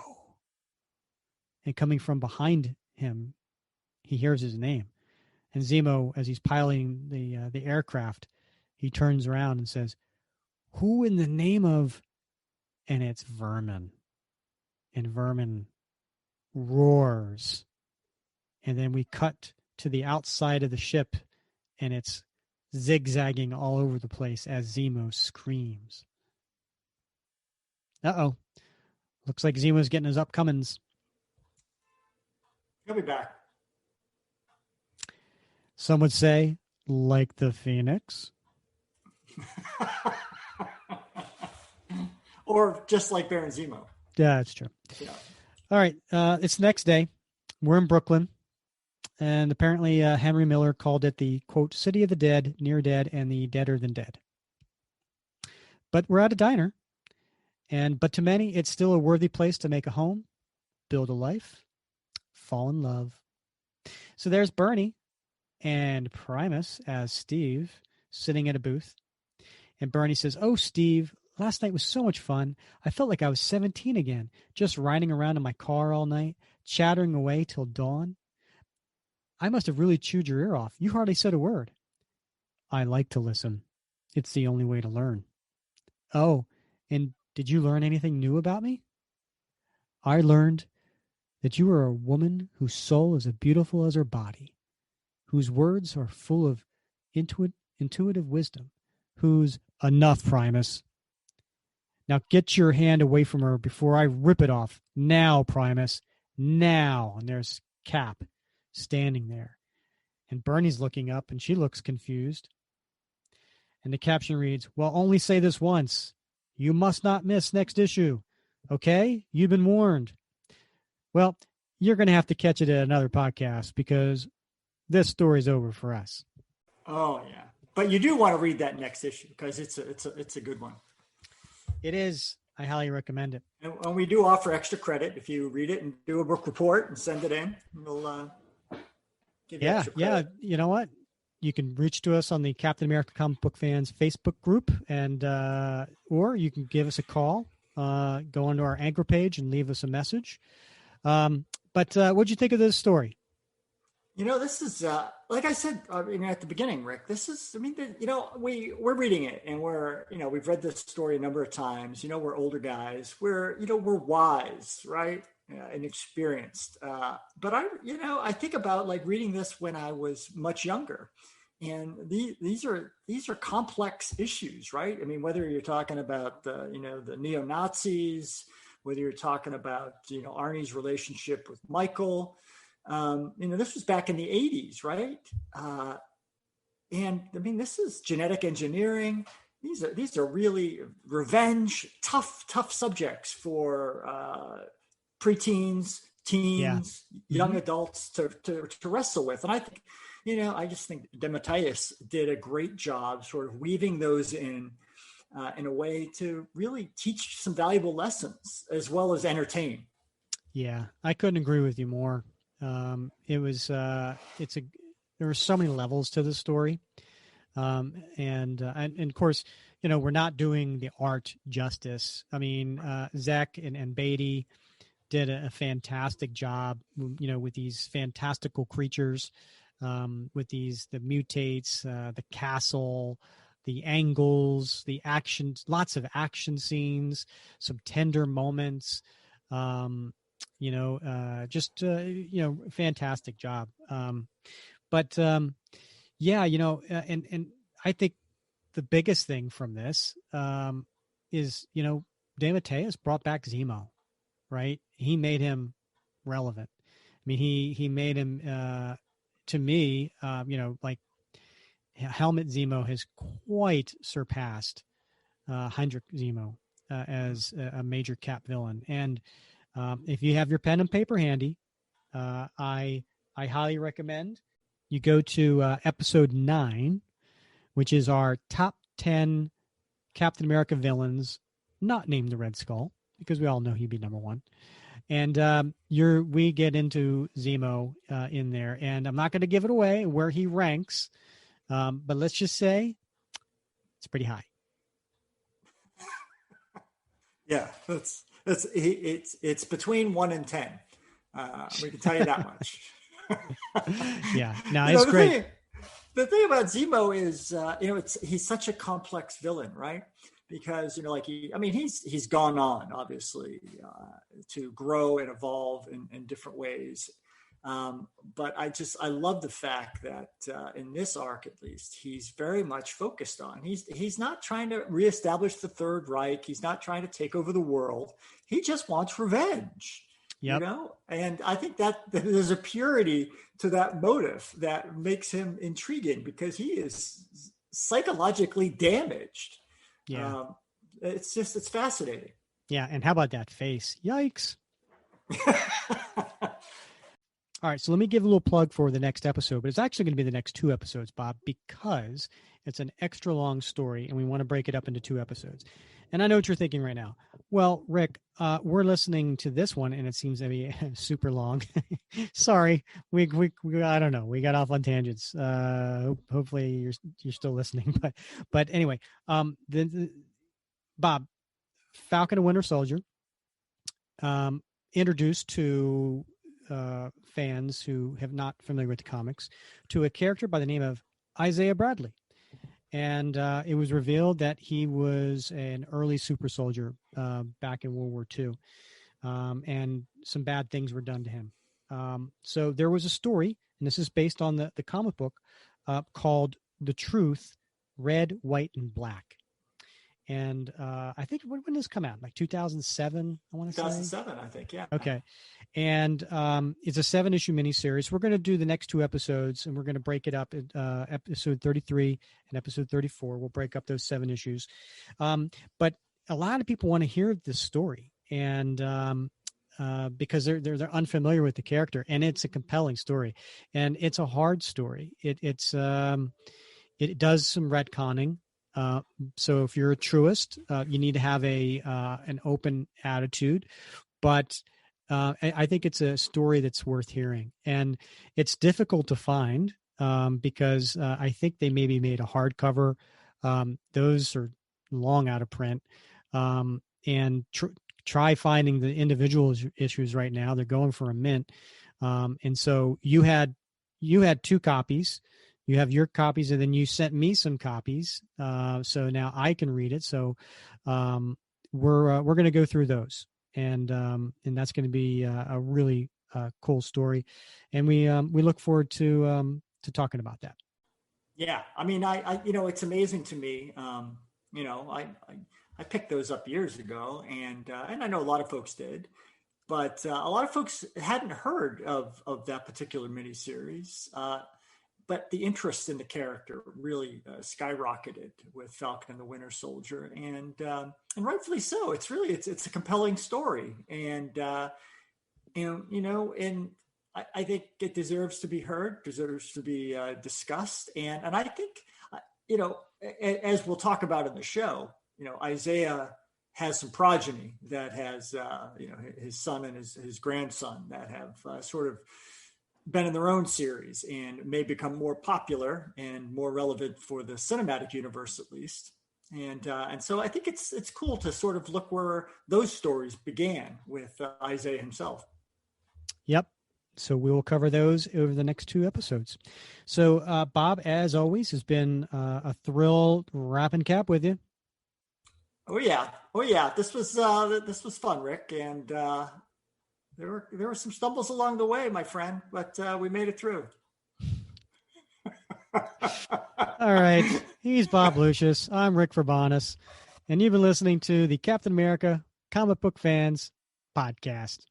And coming from behind him, he hears his name. And Zemo, as he's piloting the aircraft, he turns around and says, "Who in the name of..." And it's Vermin. And Vermin roars. And then we cut to the outside of the ship, and it's zigzagging all over the place as Zemo screams. Uh-oh. Looks like Zemo's getting his upcomings. He'll be back. Some would say, like the Phoenix. Or just like Baron Zemo. Yeah, that's true. Yeah. All right. It's the next day. We're in Brooklyn. And apparently Henry Miller called it the, quote, city of the dead, near dead, and the deader than dead. But we're at a diner. But to many, it's still a worthy place to make a home, build a life, fall in love. So there's Bernie and Primus as Steve sitting at a booth. And Bernie says, "Oh, Steve, last night was so much fun. I felt like I was 17 again, just riding around in my car all night, chattering away till dawn. I must have really chewed your ear off. You hardly said a word." "I like to listen. It's the only way to learn." "Oh, and did you learn anything new about me?" "I learned that you are a woman whose soul is as beautiful as her body, whose words are full of intuitive wisdom, whose..." "Enough, Primus. Now get your hand away from her before I rip it off. Now, Primus. Now." And there's Cap standing there. And Bernie's looking up, and she looks confused. And the caption reads, "Well, only say this once. You must not miss next issue. Okay? You've been warned." Well, you're going to have to catch it at another podcast because this story's over for us. Oh, yeah. But you do want to read that next issue because it's a good one. It is. I highly recommend it. And we do offer extra credit if you read it and do a book report and send it in. We'll give you extra credit. Yeah. You know what? You can reach to us on the Captain America Comic Book Fans Facebook group, and or you can give us a call. Go onto our Anchor page and leave us a message. But what'd you think of this story? This is like I said at the beginning, Rick. This is, we're reading it, and we've read this story a number of times. We're older guys. We're wise, right, and experienced. But I think about like reading this when I was much younger, and these are complex issues, right? I mean, whether you're talking about the neo-Nazis, whether you're talking about Arnie's relationship with Michael. This was back in the 80s, right? And I mean, this is genetic engineering. These are really revenge, tough subjects for preteens, teens, young adults to wrestle with. And I think, I just think DeMatteis did a great job sort of weaving those in a way to really teach some valuable lessons as well as entertain. Yeah, I couldn't agree with you more. There were so many levels to the story. And of course, we're not doing the art justice. I mean, Zeck and Beatty did a fantastic job, with these fantastical creatures, with the mutates, the castle, the angles, the actions, lots of action scenes, some tender moments, fantastic job. And I think the biggest thing from this is, DeMatteis brought back Zemo, right? He made him relevant. I mean, he made him, to me, like Helmut Zemo has quite surpassed Heinrich Zemo as a major Cap villain. And if you have your pen and paper handy, I highly recommend you go to episode 9, which is our top 10 Captain America villains not named the Red Skull, because we all know he'd be number 1. And we get into Zemo in there, and I'm not going to give it away where he ranks, but let's just say it's pretty high. Yeah, it's between 1 and 10. We can tell you that much. Yeah, no, it's great. The thing about Zemo is, he's such a complex villain, right? Because he's gone on obviously to grow and evolve in different ways. But I love the fact that in this arc, at least, he's very much focused on. He's not trying to reestablish the Third Reich. He's not trying to take over the world. He just wants revenge. Yep. And I think that there's a purity to that motive that makes him intriguing, because he is psychologically damaged. Yeah. It's fascinating. Yeah. And how about that face? Yikes. All right, so let me give a little plug for the next episode, but it's actually going to be the next 2 episodes, Bob, because it's an extra long story and we want to break it up into 2 episodes. And I know what you're thinking right now. Well, Rick, we're listening to this one and it seems to be super long. Sorry, we I don't know. We got off on tangents. Hopefully you're still listening, but anyway, Bob, Falcon and Winter Soldier, introduced to fans who have not familiar with the comics to a character by the name of Isaiah Bradley. And it was revealed that he was an early super soldier back in World War II. And some bad things were done to him. So there was a story, and this is based on the comic book, called The Truth, Red, White, and Black. And I think, when did this come out? Like 2007, I want to say? 2007, I think, yeah. Okay. And it's a 7-issue miniseries. We're going to do the next 2 episodes, and we're going to break it up at episode 33 and episode 34. We'll break up those 7 issues. But a lot of people want to hear this story, and because they're unfamiliar with the character, and it's a compelling story, and it's a hard story. It does some retconning. So if you're a truist, you need to have an open attitude, but I think it's a story that's worth hearing, and it's difficult to find because I think they maybe made a hardcover. Those are long out of print, and try finding the individual issues right now. They're going for a mint, and so you had 2 copies. You have your copies, and then you sent me some copies. So now I can read it. So we're going to go through those, and that's going to be a really cool story, and we look forward to talking about that. Yeah, I mean, I it's amazing to me. I picked those up years ago, and I know a lot of folks did. But a lot of folks hadn't heard of that particular miniseries. But the interest in the character really skyrocketed with Falcon and the Winter Soldier, and rightfully so. It's a compelling story, and I think it deserves to be heard, deserves to be discussed, and I think as we'll talk about in the show, Isaiah has some progeny that has his son and his grandson that have sort of been in their own series and may become more popular and more relevant for the cinematic universe, at least. And so I think it's cool to sort of look where those stories began with Isaiah himself. Yep. So we will cover those over the next 2 episodes. So Bob, as always, has been a thrill wrapping cap with you. Oh yeah. This was fun, Rick, and there were some stumbles along the way, my friend, but we made it through. All right. He's Bob Lucius. I'm Rick Verbanis, and you've been listening to the Captain America Comic Book Fans Podcast.